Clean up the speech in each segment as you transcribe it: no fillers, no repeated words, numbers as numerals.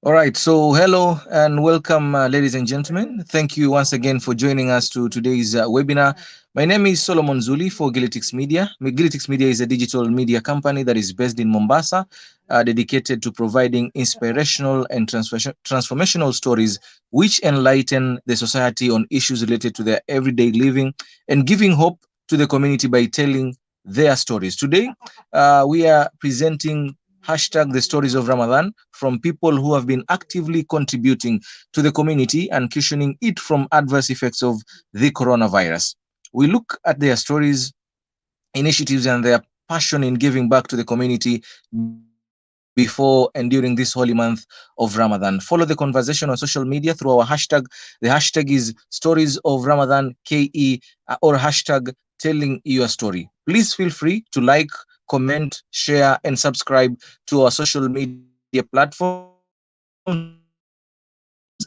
All right, so hello and welcome, ladies and gentlemen. Thank you once again for joining us to today's webinar. My name is Solomon Zully for Gilitix Media. Gilitix Media is a digital media company that is based in Mombasa, dedicated to providing inspirational and transformational stories which enlighten the society on issues related to their everyday living and giving hope to the community by telling their stories. Today, we are presenting hashtag the stories of Ramadan from people who have been actively contributing to the community and cushioning it from adverse effects of the coronavirus. We look at their stories, initiatives, and their passion in giving back to the community before and during this holy month of Ramadan. Follow the conversation on social media through our hashtag. The hashtag is stories of Ramadan KE or hashtag telling your story. Please feel free to like, comment, share, and subscribe to our social media platforms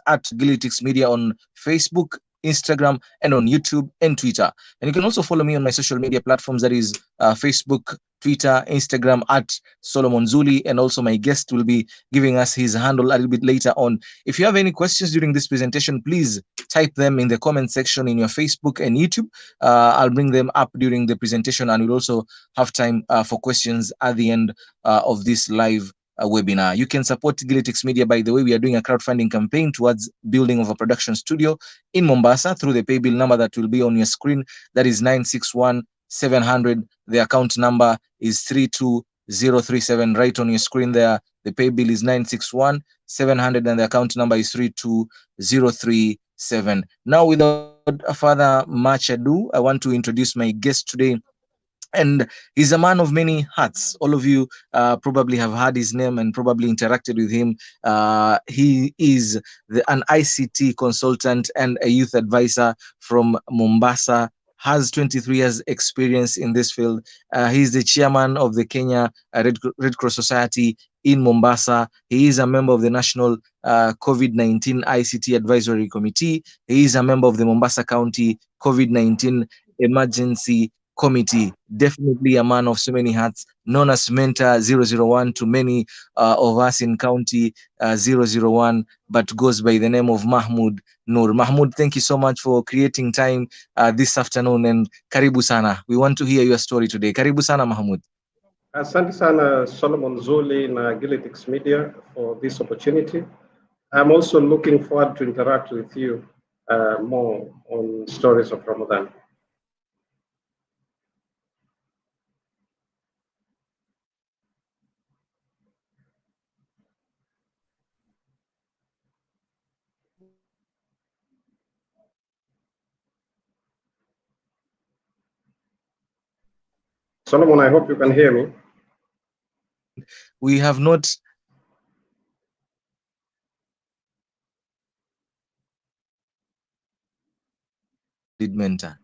at Gilitix Media on Facebook, Instagram, and on YouTube and Twitter. And you can also follow me on my social media platforms, that is Facebook, Twitter, Instagram at Solomon Zuli, and also my guest will be giving us his handle a little bit later on. If you have any questions during this presentation, please type them in the comment section in your Facebook and YouTube. I'll bring them up during the presentation, and we'll also have time for questions at the end of this live webinar. You can support Gilitix Media. By the way, we are doing a crowdfunding campaign towards building of a production studio in Mombasa through the paybill number that will be on your screen. That is 961 700. The account number is 32037 right on your screen there. The paybill is 961 700 and the account number is 32037. Now, without further much ado, I want to introduce my guest today, and he's a man of many hats. All of you probably have heard his name and probably interacted with him. He is an ICT consultant and a youth advisor from Mombasa, has 23 years experience in this field. He's the chairman of the Kenya Red Cross Society in Mombasa. He is a member of the National COVID-19 ICT Advisory Committee. He is a member of the Mombasa County COVID-19 Emergency Committee. Definitely a man of so many hats, known as Mentor 001 to many of us in County 001, but goes by the name of Mahmoud Noor. Mahmoud, thank you so much for creating time this afternoon, and karibu sana. We want to hear your story today. Karibu sana, Mahmoud. Asante sana Solomon Zully na Gilitix Media for this opportunity. I'm also looking forward to interact with you more on stories of Ramadan. Solomon, I hope you can hear me. We have not. Did Mentor.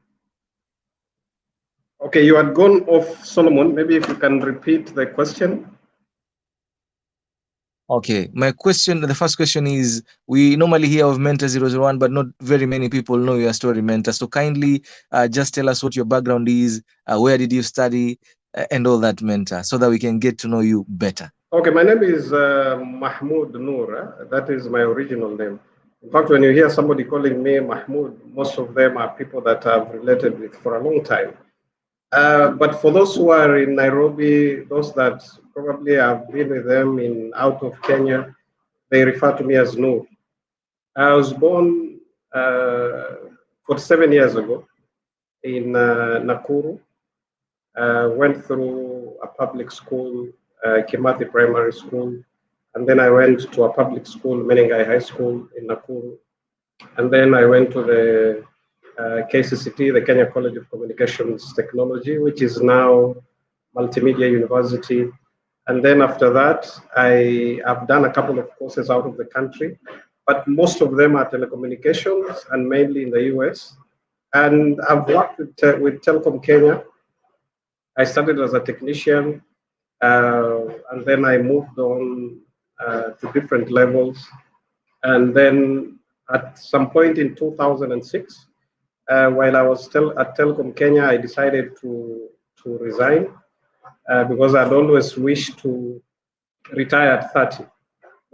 Okay, you had gone off, Solomon. Maybe if you can repeat the question. Okay, my question, the first question is, we normally hear of Mentor 001, but not very many people know your story, Mentor. So kindly just tell us what your background is, where did you study, and all that, Mentor, so that we can get to know you better. Okay, my name is Mahmoud Noor. That is my original name. In fact, when you hear somebody calling me Mahmoud, most of them are people that I've related with for a long time. But for those who are in Nairobi, those that probably have been with them in out of Kenya, they refer to me as Noor. I was born 47 years ago in Nakuru. Went through a public school, Kimathi Primary School, and then I went to a public school, Menengai High School in Nakuru. And then I went to the KCCT, the Kenya College of Communications Technology, which is now Multimedia University. And then after that, I have done a couple of courses out of the country, but most of them are telecommunications and mainly in the US. And I've worked with Telecom Kenya. I started as a technician, and then I moved on to different levels. And then at some point in 2006, while I was still at Telecom Kenya, I decided to resign because I'd always wished to retire at 30.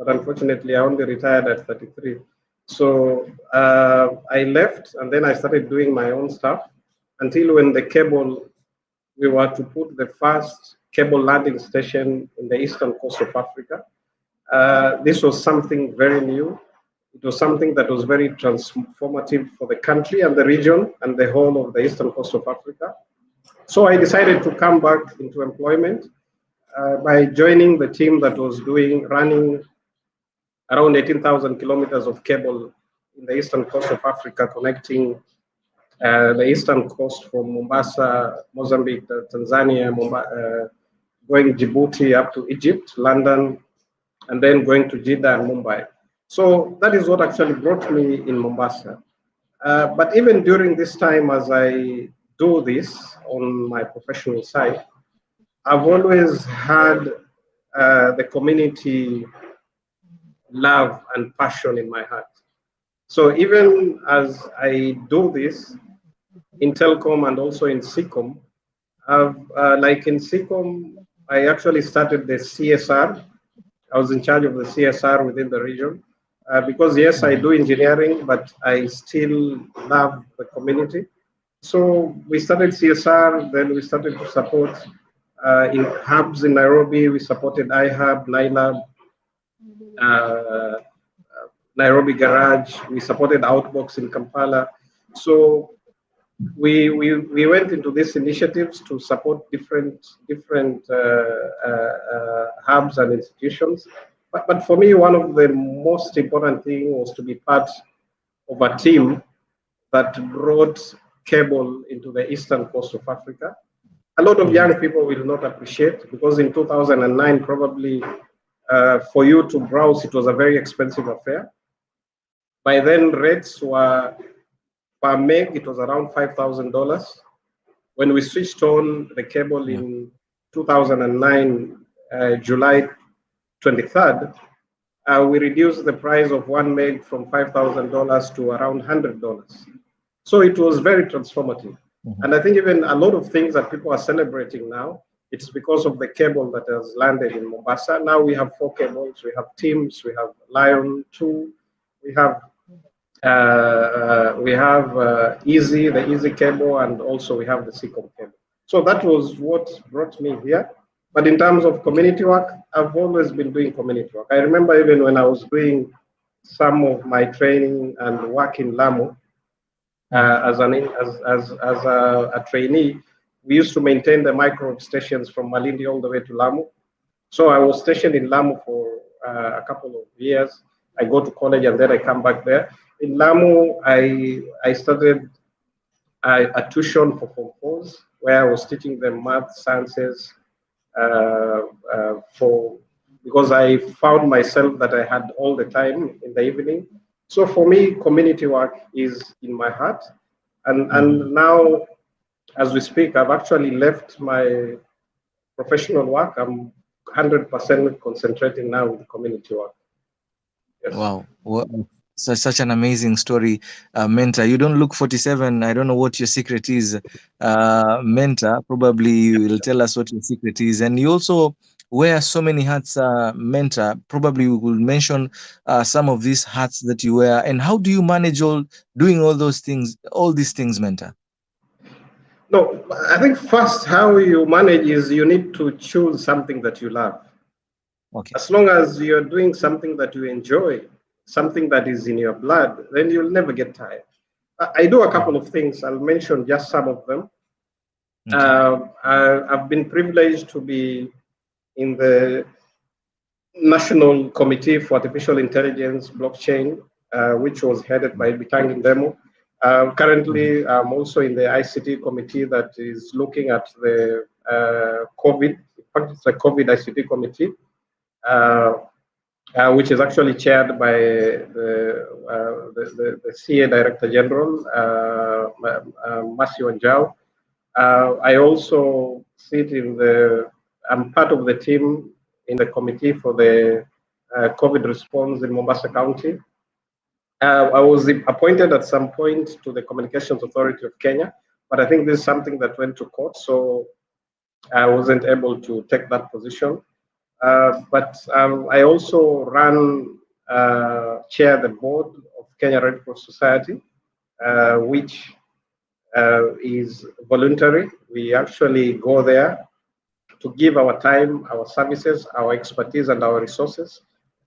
but unfortunately, I only retired at 33. So I left, and then I started doing my own stuff until when the cable, we were to put the first cable landing station in the eastern coast of Africa. This was something very new. It was something that was very transformative for the country and the region and the whole of the eastern coast of Africa. So I decided to come back into employment by joining the team that was running around 18,000 kilometers of cable in the eastern coast of Africa, connecting the eastern coast from Mombasa, Mozambique, Tanzania, going Djibouti up to Egypt, London, and then going to Jeddah and Mumbai. So that is what actually brought me in Mombasa. But even during this time, as I do this on my professional side, I've always had the community love and passion in my heart. So even as I do this in telecom and also in SICOM, like in SICOM, I actually started the CSR. I was in charge of the CSR within the region. Because yes, I do engineering, but I still love the community. So we started CSR, then we started to support in hubs in Nairobi. We supported iHub, NILAB, uh, Nairobi Garage. We supported Outbox in Kampala. So we went into these initiatives to support different hubs and institutions. But for me, one of the most important thing was to be part of a team that brought cable into the eastern coast of Africa. A lot of young people will not appreciate because in 2009, probably for you to browse, it was a very expensive affair. By then, rates were per meg, it was around $5,000. When we switched on the cable in 2009, July 23rd, we reduced the price of 1 meg from $5,000 to around $100. So it was very transformative. And I think even a lot of things that people are celebrating now, it's because of the cable that has landed in Mombasa. Now we have 4 cables. We have Teams, we have Lion 2, we have Easy, the Easy cable, and also we have the SICOM cable. So that was what brought me here. But in terms of community work, I've always been doing community work. I remember even when I was doing some of my training and work in Lamu as a trainee, we used to maintain the microwave stations from Malindi all the way to Lamu. So I was stationed in Lamu for a couple of years. I go to college and then I come back there. In Lamu, I started a tuition for Form 4s where I was teaching them math, sciences, because I found myself that I had all the time in the evening. So for me, community work is in my heart. And now, as we speak, I've actually left my professional work. I'm 100% concentrating now with community work. Yes. Wow. Such an amazing story, Mentor. You don't look 47. I don't know what your secret is, Mentor. Probably you will tell us what your secret is. And you also wear so many hats, Mentor. Probably we will mention some of these hats that you wear. And how do you manage doing all these things, Mentor? No, I think first how you manage is you need to choose something that you love. Okay. As long as you're doing something that you enjoy, something that is in your blood, then you'll never get tired. I do a couple of things. I'll mention just some of them. Okay. I've been privileged to be in the National Committee for Artificial Intelligence Blockchain, which was headed by Bitangi Ndemo. Currently, I'm also in the ICT committee that is looking at the COVID. In fact, it's a COVID ICT committee, which is actually chaired by the CA Director General, Masio Njau. I also sit I'm part of the team in the committee for the COVID response in Mombasa County. I was appointed at some point to the Communications Authority of Kenya, but I think this is something that went to court, so I wasn't able to take that position. But I also chair the board of Kenya Red Cross Society, which is voluntary. We actually go there to give our time, our services, our expertise, and our resources.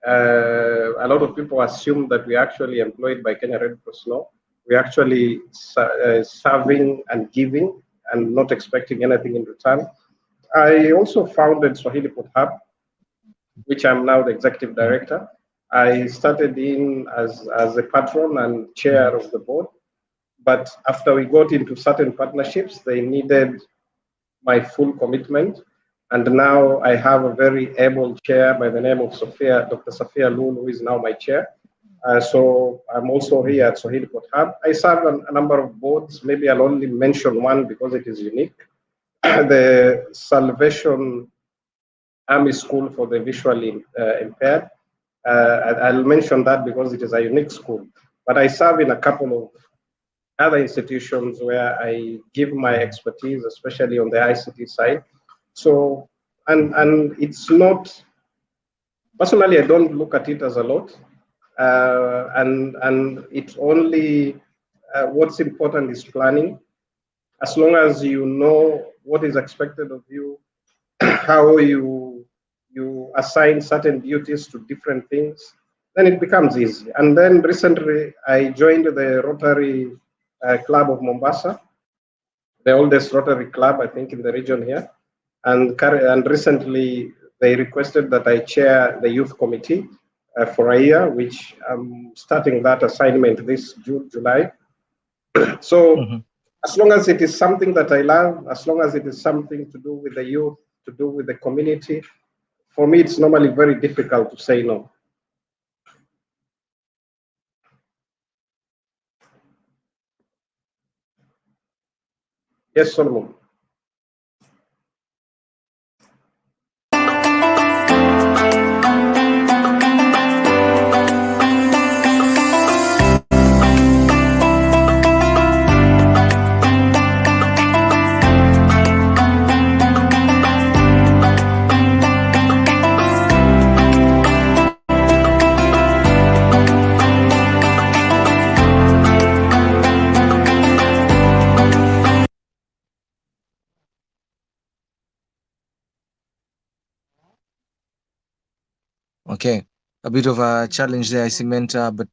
A lot of people assume that we are actually employed by Kenya Red Cross. No, we're actually serving and giving and not expecting anything in return. I also founded Swahilipot Hub, which I'm now the executive director. I started in as a patron and chair of the board, but after we got into certain partnerships, they needed my full commitment. And now I have a very able chair by the name of Dr. Sophia Lul, who is now my chair. So I'm also here at Swahilipot Hub. I serve on a number of boards. Maybe I'll only mention one because it is unique. The Salvation Army School for the Visually Impaired. I'll mention that because it is a unique school. But I serve in a couple of other institutions where I give my expertise, especially on the ICT side. So, and it's not, personally, I don't look at it as a lot. And it's only, what's important is planning. As long as you know what is expected of you, how you assign certain duties to different things, then it becomes easy. And then recently, I joined the Rotary Club of Mombasa, the oldest Rotary Club, I think, in the region here. And recently, they requested that I chair the youth committee for a year, which I'm starting that assignment this July. So as long as it is something that I love, as long as it is something to do with the youth, to do with the community, for me, it's normally very difficult to say no. Yes, Solomon. Okay, a bit of a challenge there, I see, Mentor, but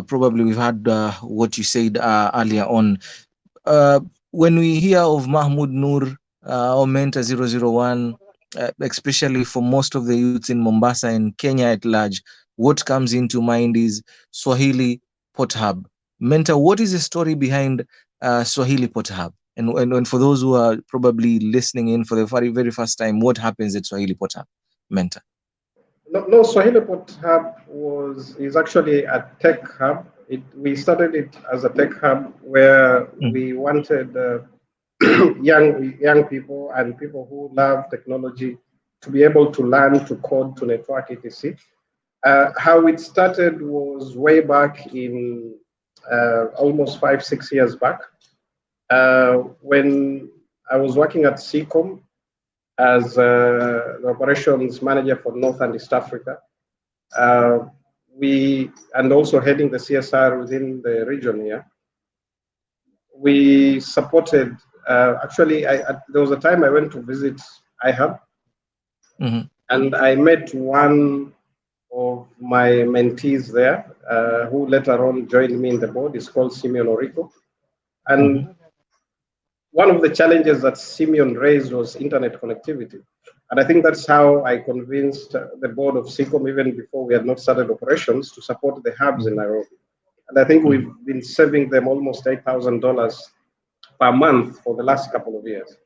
probably we've had what you said earlier on. When we hear of Mahmoud Noor or Mentor 001, especially for most of the youths in Mombasa and Kenya at large, what comes into mind is Swahili Pot Hub. Mentor, what is the story behind Swahili Pot Hub? And for those who are probably listening in for the very, very first time, what happens at Swahili Pot Hub? Mentor. No, Swahilipot Hub is actually a tech hub. We started it as a tech hub where we wanted young people and people who love technology to be able to learn to code, to network, etc. How it started was way back in almost 5-6 years back when I was working at CCOM as the operations manager for North and East Africa. And also heading the CSR within the region here. We supported, actually, there was a time I went to visit IHUB, and I met one of my mentees there, who later on joined me in the board. It's called Simeon Orico. And one of the challenges that Simeon raised was internet connectivity. And I think that's how I convinced the board of CCOM, even before we had not started operations, to support the hubs in Nairobi. And I think we've been saving them almost $8,000 per month for the last couple of years.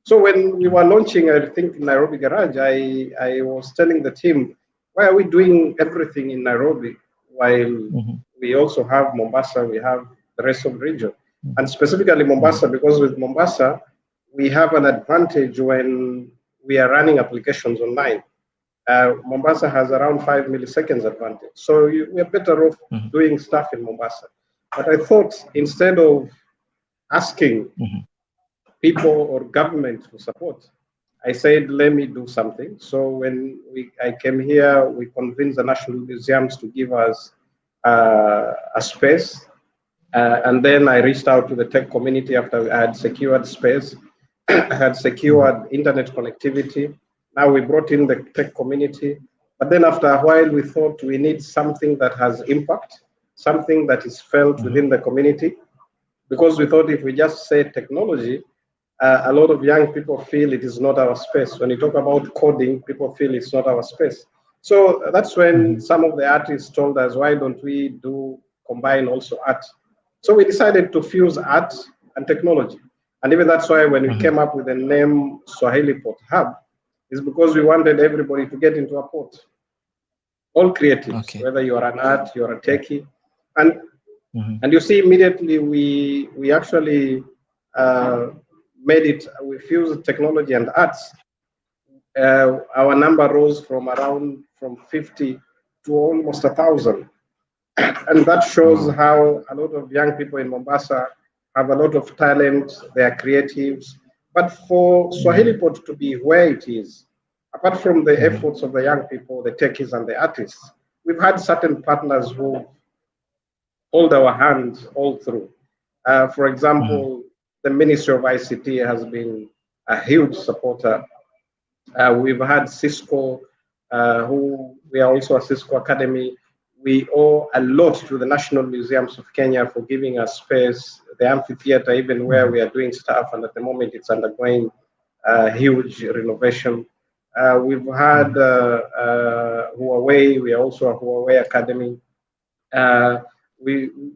So when we were launching, I think, in Nairobi Garage, I was telling the team, why are we doing everything in Nairobi while we also have Mombasa, we have the rest of the region? And specifically Mombasa, because with Mombasa, we have an advantage when we are running applications online. Mombasa has around 5 milliseconds advantage. So we are better off doing stuff in Mombasa. But I thought instead of asking people or government for support, I said, let me do something. So when I came here, we convinced the National Museums to give us a space. And then I reached out to the tech community after I had secured space, I had secured internet connectivity. Now we brought in the tech community. But then after a while, we thought we need something that has impact, something that is felt within the community, because we thought if we just say technology, a lot of young people feel it is not our space. When you talk about coding, people feel it's not our space. So that's when some of the artists told us, why don't we combine also art? So we decided to fuse art and technology. And even that's why when we came up with the name Swahilipot Hub, is because we wanted everybody to get into a port. All creatives, Okay. whether you are an art, you're a techie. And Mhm. and you see immediately we actually made it, we fused technology and arts. Our number rose from 50 to almost 1,000. And that shows Wow. how a lot of young people in Mombasa have a lot of talent, they are creatives. But for Mhm. Swahilipot to be where it is, apart from the Mhm. efforts of the young people, the techies and the artists, we've had certain partners who hold our hands all through. For Mhm. example, the Ministry of ICT has been a huge supporter. We've had Cisco, who we are also a Cisco Academy. We owe a lot to the National Museums of Kenya for giving us space, the amphitheater, even where Mhm. we are doing stuff, and at the moment it's undergoing huge renovation. We've had Mhm. Huawei, we are also a Huawei Academy. Uh,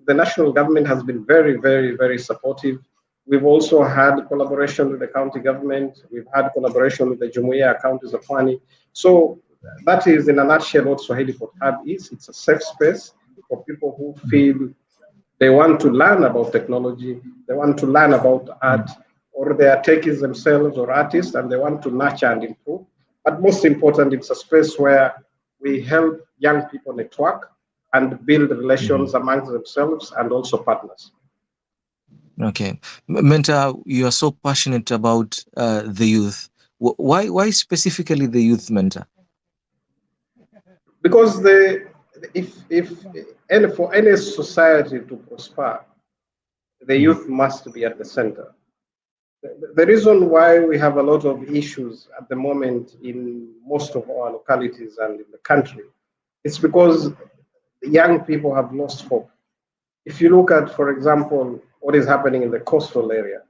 the national government has been very, very, very supportive. We've also had collaboration with the county government. We've had collaboration with the Jumuiya counties of Pwani. So that is, in a nutshell, what Swahili Port Hub is. It's a safe space for people who feel they want to learn about technology, they want to learn about art, Mhm. or they are techies themselves or artists and they want to nurture and improve. But most important, it's a space where we help young people network and build Mhm. relations amongst themselves and also partners. Okay. Mentor, you are so passionate about the youth. Why specifically the youth, Mentor? Because if for any society to prosper, the Mhm. youth must be at the center. The reason why we have a lot of issues at the moment in most of our localities and in the country is because young people have lost hope. If you look at, for example, what is happening in the coastal area,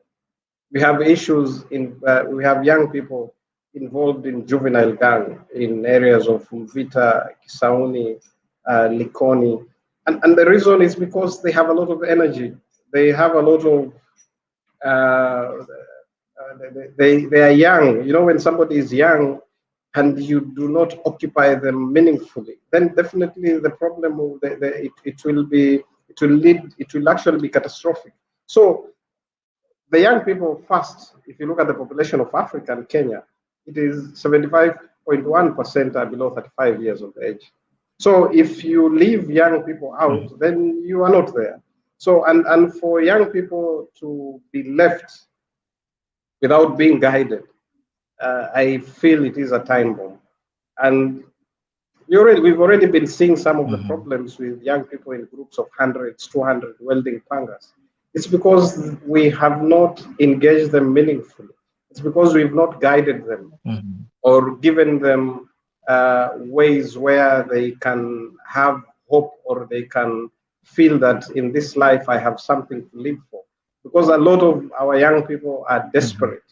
we have issues we have young people involved in juvenile gang in areas of Mvita, Kisauni, Likoni. And the reason is because they have a lot of energy. They have a lot of they are young. You know, when somebody is young and you do not occupy them meaningfully, then definitely the problem it will be it will actually be catastrophic. So the young people first, if you look at the population of Africa and Kenya, it is 75.1% are below 35 years of age. So if you leave young people out, Mhm. then you are not there. So and for young people to be left without being guided, I feel it is a time bomb. And we've already been seeing some of the Mhm. problems with young people in groups of hundreds, 200 welding pangas. It's because we have not engaged them meaningfully. It's because we've not guided them Mhm. or given them ways where they can have hope or they can feel that in this life I have something to live for. Because a lot of our young people are Mhm. desperate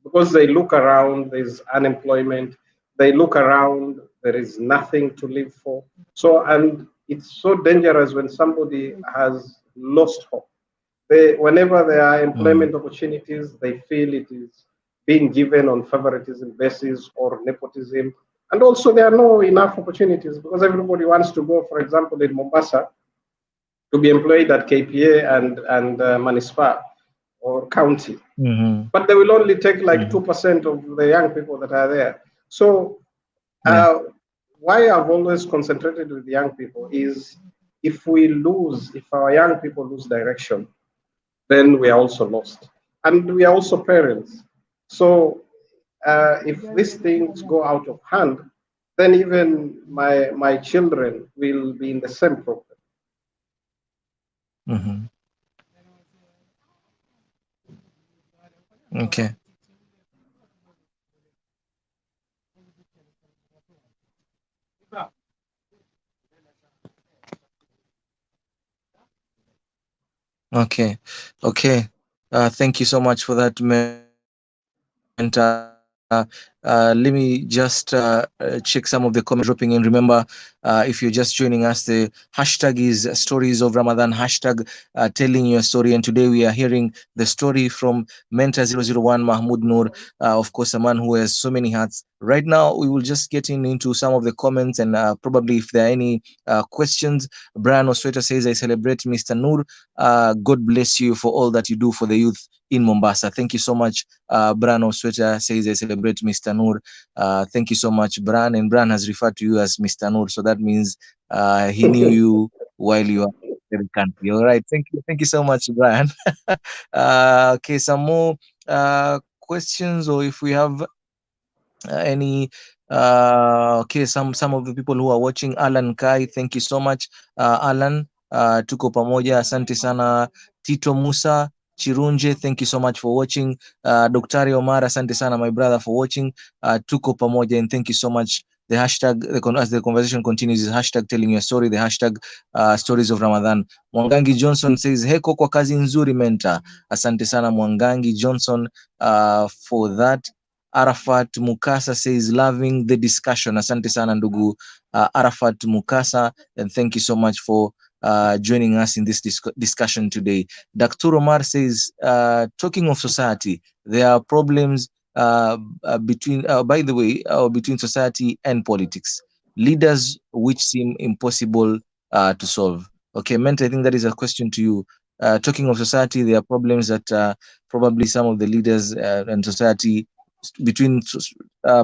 because they look around, there's unemployment, they look around, there is nothing to live for. So, and it's so dangerous when somebody has lost hope. Whenever there are Mhm. employment opportunities, they feel it is being given on favoritism basis or nepotism. And also, there are no enough opportunities because everybody wants to go, for example, in Mombasa to be employed at KPA and Municipal or county, Mhm. but they will only take like Mhm. 2% of the young people that are there. So, Yeah. uh, why I've always concentrated with young people is if our young people lose direction, then we are also lost. And we are also parents. So, if these things go out of hand, then even my children will be in the same problem. Mm-hmm. Okay. Okay. Okay. Thank you so much for that, Mentor. Let me just check some of the comments that are dropping in. Remember, if you're just joining us, the hashtag is Stories of Ramadan, hashtag telling your story. And today we are hearing the story from Mentor 001 Mahmoud Noor, of course, a man who has so many hats. Right now, we will just get into some of the comments and probably if there are any questions. Brian Osweta says, I celebrate Mr. Noor. God bless you for all that you do for the youth in Mombasa. Thank you so much. Bran Osweta says, I celebrate Mr. Noor. Thank you so much, Bran. And Bran has referred to you as Mr. Noor. So that means he knew you while you are in the country. All right. Thank you. Thank you so much, Brian. Okay, some more questions, or if we have any okay, some of the people who are watching. Alan Kai, thank you so much. Alan, tuko pamoja, asante sana. Tito Musa Chirunje, thank you so much for watching. Dr. Omar, asante sana my brother for watching. Tuko pamoja, and thank you so much. The hashtag, as the conversation continues, is hashtag telling your story, the hashtag stories of Ramadan. Mwangangi Johnson says, heko kwa kazi nzuri Mentor. Asante sana Mwangangi Johnson for that. Arafat Mukasa says, loving the discussion. Asante sana ndugu Arafat Mukasa, and thank you so much for joining us in this discussion today. Dr. Omar says, talking of society, there are problems between, by the way, between society and politics. Leaders which seem impossible to solve. Okay, Ment, I think that is a question to you. Talking of society, there are problems that probably some of the leaders and society between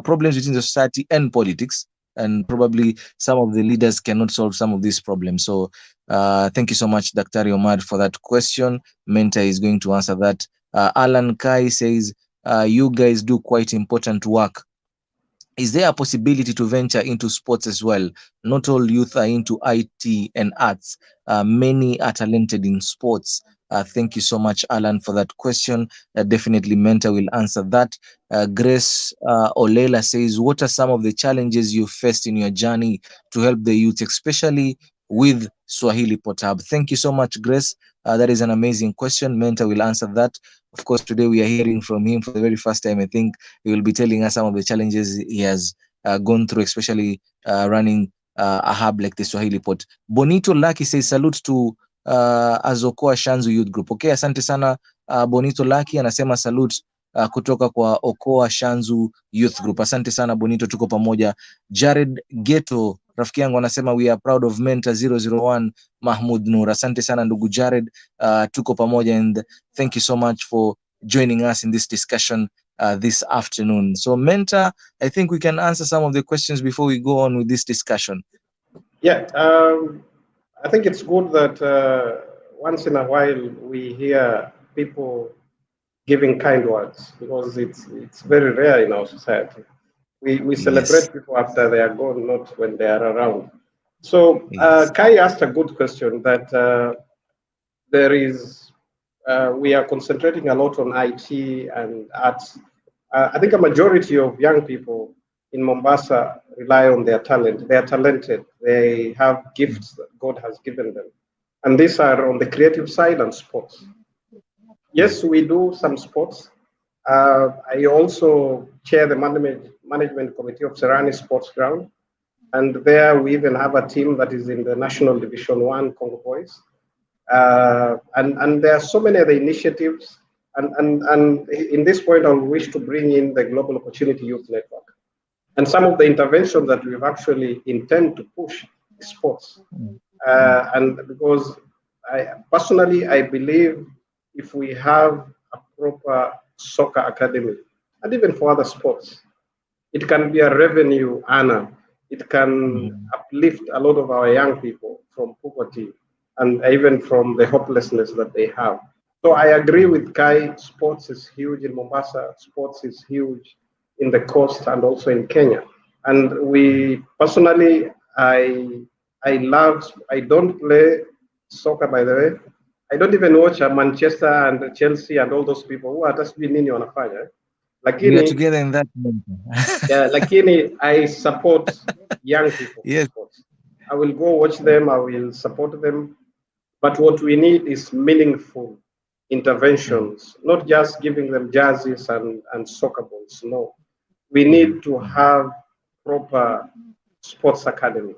problems between the society and politics, and probably some of the leaders cannot solve some of these problems. So thank you so much, Dr. Omar, for that question. Menta is going to answer that. Alan Kai says, you guys do quite important work. Is there a possibility to venture into sports as well? Not all youth are into IT and arts. Many are talented in sports. Thank you so much, Alan, for that question. Definitely, Mentor will answer that. Grace Olela says, what are some of the challenges you faced in your journey to help the youth, especially with Swahilipot Hub? Thank you so much, Grace. That is an amazing question. Mentor will answer that. Of course, today we are hearing from him for the very first time. I think he will be telling us some of the challenges he has gone through, especially running a hub like the Swahilipot. Bonito Lucky says, salute to Azokoa Shanzu Youth Group. Okay, asante sana Bonito Lucky anasema salute kutoka kwa Okoa Shanzu Youth Group. Asante sana Bonito, tuko pamoja. Jared Geto rafiki yangu anasema we are proud of Mentor 001 Mahmoud Noor. Asante sana ndugu Jared, tuko pamoja, and thank you so much for joining us in this discussion this afternoon. So Mentor, I think we can answer some of the questions before we go on with this discussion. Yeah, I think it's good that once in a while we hear people giving kind words, because it's very rare in our society. We celebrate Yes. people after they are gone, not when they are around. So Yes. Kai asked a good question that there is, we are concentrating a lot on IT and arts. I think a majority of young people in Mombasa rely on their talent. They are talented. They have gifts that God has given them. And these are on the creative side and sports. Yes, we do some sports. I also chair the management committee of Serani Sports Ground. And there we even have a team that is in the National Division 1 Congo Boys. And there are so many other initiatives. And in this point, I wish to bring in the Global Opportunity Youth Network. And some of the interventions that we've actually intend to push sports. And because personally, I believe if we have a proper soccer academy, and even for other sports, it can be a revenue earner. It can uplift a lot of our young people from poverty and even from the hopelessness that they have. So I agree with Kai. Sports is huge in Mombasa. Sports is huge in the coast and also in Kenya. And we personally, I don't play soccer, by the way. I don't even watch Manchester and Chelsea and all those people who are just being nini wanafanya. We are Lakini, together in that. yeah, lakini I support young people for Yes. sports. I will go watch them, I will support them. But what we need is meaningful interventions, not just giving them jerseys and soccer balls. No, we need to have proper sports academy.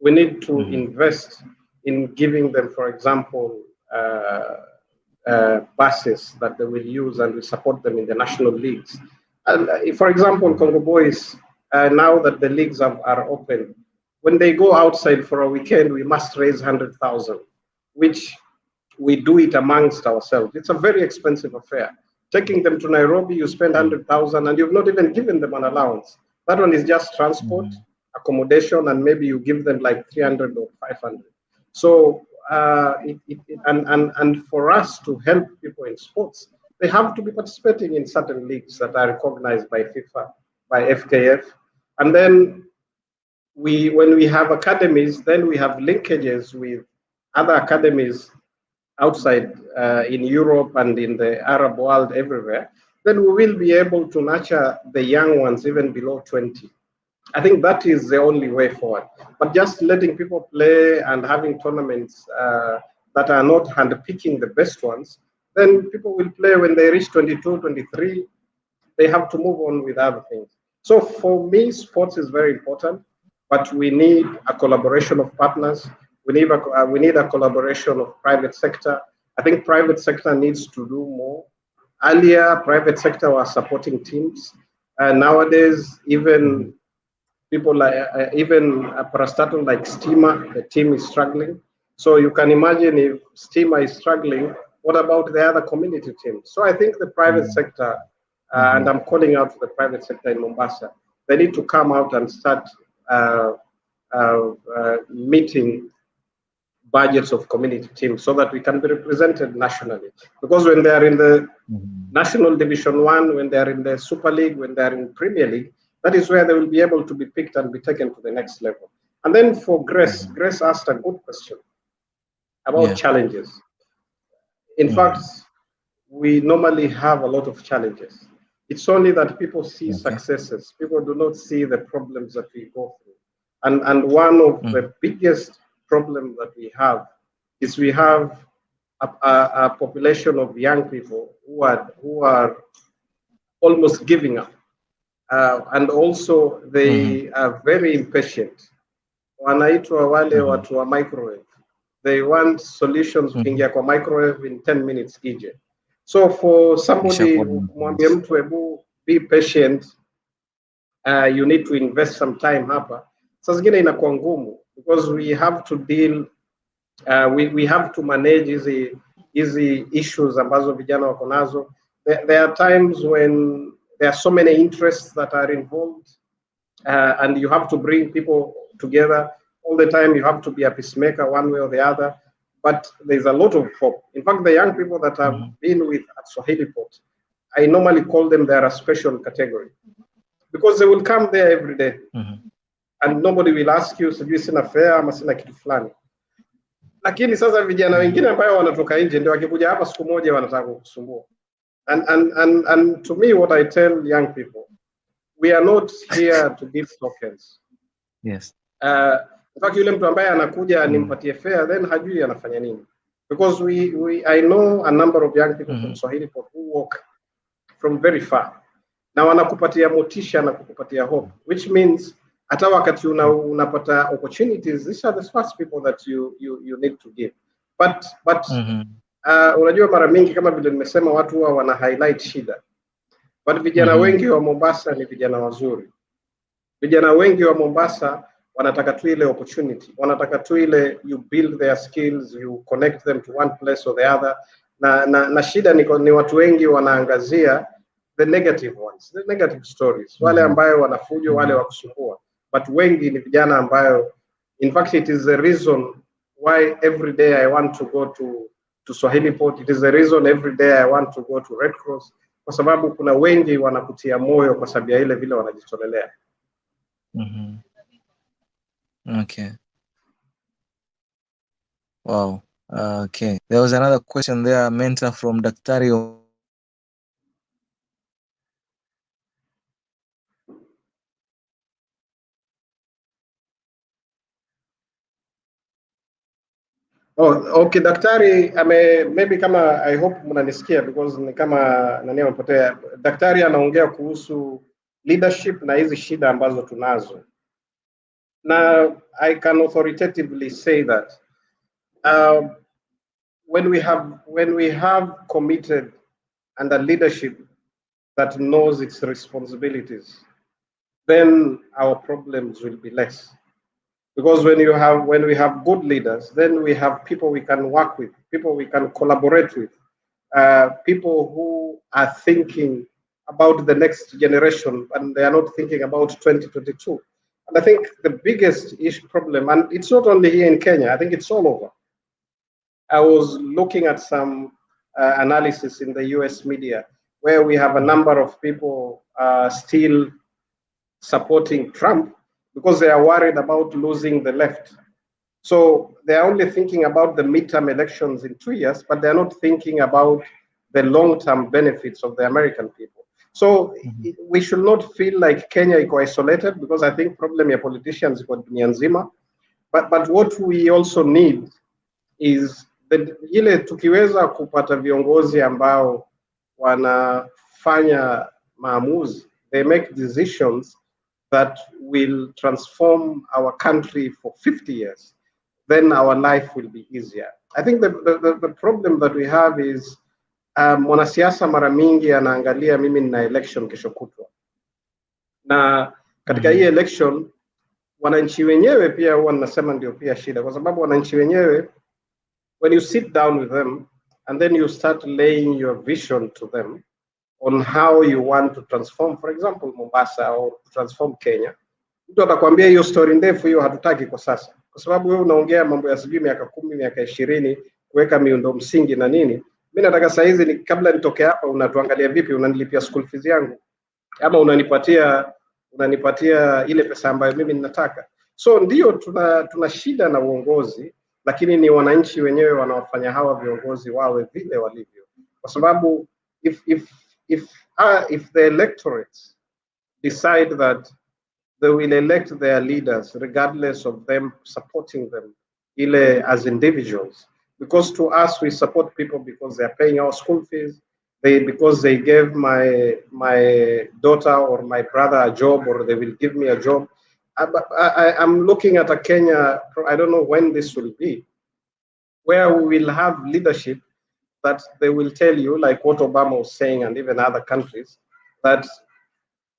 We need to invest in giving them, for example, buses that they will use, and we support them in the national leagues. And for example, Congo Boys, now that the leagues are open, when they go outside for a weekend, we must raise 100,000, which we do it amongst ourselves. It's a very expensive affair. Taking them to Nairobi, you spend 100,000 and you've not even given them an allowance. That one is just transport, accommodation, and maybe you give them like 300 or 500. So, and for us to help people in sports, they have to be participating in certain leagues that are recognized by FIFA, by FKF. And then when we have academies, then we have linkages with other academies outside in Europe and in the Arab world, everywhere, then we will be able to nurture the young ones even below 20. I think that is the only way forward. But just letting people play and having tournaments that are not handpicking the best ones, then people will play when they reach 22, 23. They have to move on with other things. So for me, sports is very important, but we need a collaboration of partners. We need a collaboration of private sector. I think private sector needs to do more. Earlier, private sector was supporting teams. Nowadays, even people like even a parastatal like Steamer, the team is struggling. So you can imagine if Steamer is struggling, what about the other community teams? So I think the private sector, and I'm calling out to the private sector in Mombasa, they need to come out and start meeting budgets of community teams so that we can be represented nationally. Because when they are in the National Division 1, when they are in the Super League, when they are in Premier League, that is where they will be able to be picked and be taken to the next level. And then for Grace, Grace asked a good question about challenges. In fact, we normally have a lot of challenges. It's only that people see successes. People do not see the problems that we go through. And one of the biggest problems that we have is we have a population of young people who are almost giving up. And also they are very impatient. Wanaitwa wale watu wa microwave. They want solutions ukiingia kwa microwave in 10 minutes ije. So for somebody mwambie mtu ebu be patient, you need to invest some time hapa. Saa zingine inakuwa ngumu because we have to deal we have to manage hizi issues ambazo vijana wako nazo. There are times when there are so many interests that are involved, and you have to bring people together all the time. You have to be a peacemaker one way or the other. But there's a lot of hope. In fact, the young people that I've been with at Swahilipot, I normally call them, they're a special category because they will come there every day, and nobody will ask you, sijui sina fare ama sina kitu fulani. Lakini sasa vijana wengine ambao wanatoka nje ndio wakikuja hapa siku moja wanataka kukusumbua. And to me, what I tell young people, we are not here to give tokens. Yes. In fact, yule mtu ambaye anakuja nimpatie fare, then hajui anafanya nini. Because I know a number of young people from Swahilipot who walk from very far. Na wanakupatia motisha na kukupatia hope, which means hata wakati unapata opportunities, these are the first people that you need to give. But unajua mara mingi kama vile nimesema watu huwa wana highlight shida. But vijana wengi wa Mombasa ni vijana wazuri. Vijana wengi wa Mombasa wanataka tu ile opportunity. Wanataka tu ile you build their skills, you connect them to one place or the other. Na shida ni watu wengi wanaangazia the negative ones, the negative stories. Wale ambayo wanafujo, wale wa kusumbua. But wengi ni vijana ambayo, in fact it is the reason why every day I want to go to Swahilipot. It is the reason every day I want to go to Red Cross. kwa sababu kuna wengi wanakutia moyo kwa sababu ya ile vile wanajitolelea. Okay. Wow. Okay. There was another question there, mentor from Daktari. Oh, okay, daktari maybe kama, I hope mnanisikia because ni kama nani amepotea. Daktari anaongea kuhusu leadership na hizi shida ambazo tunazo. Now, I can authoritatively say that when we have committed and a leadership that knows its responsibilities, then our problems will be less. Because when we have good leaders, then we have people we can work with, people we can collaborate with, people who are thinking about the next generation and they are not thinking about 2022. And I think the biggest problem, and it's not only here in Kenya, I think it's all over. I was looking at some analysis in the US media where we have a number of people still supporting Trump because they are worried about losing the left. So they're only thinking about the midterm elections in 2 years, but they're not thinking about the long-term benefits of the American people. So we should not feel like Kenya is isolated, because I think problem ya politicians iko dunia nzima. But what we also need is ile tukiweza kupata viongozi ambao wanafanya maamuzi, they make decisions that will transform our country for 50 years, then our life will be easier. I think the problem that we have is mwanasiasa mara mingi anaangalia mimi nina election kesho kutwa, na katika hii election wananchi wenyewe pia huwa nasema ndio pia shida, kwa sababu wananchi wenyewe, when you sit down with them and then you start laying your vision to them on how you want to transform, for example, Mombasa or transform Kenya, mtu atakwambia hiyo story ndefu, hiyo hatutaki kwa sasa, kwa sababu wewe unaongea mambo ya sijui miaka 10 miaka 20 kuweka miundo msingi na nini. Mimi nataka saa hizi kabla nitoke hapa, unatuangalia vipi, unanilipia school fees yangu ama unanipatia ile pesa ambayo mimi ninataka. So ndio tuna shida na uongozi, lakini ni wananchi wenyewe wanaofanya hawa viongozi wawe vile walivyo, kwa sababu if the electorates decide that they will elect their leaders regardless of them supporting them as individuals, because to us we support people because they are paying our school fees, because they gave my daughter or my brother a job, or they will give me a job. I'm looking at a Kenya, I don't know when this will be, where we will have leadership that they will tell you, like what Obama was saying and even other countries, that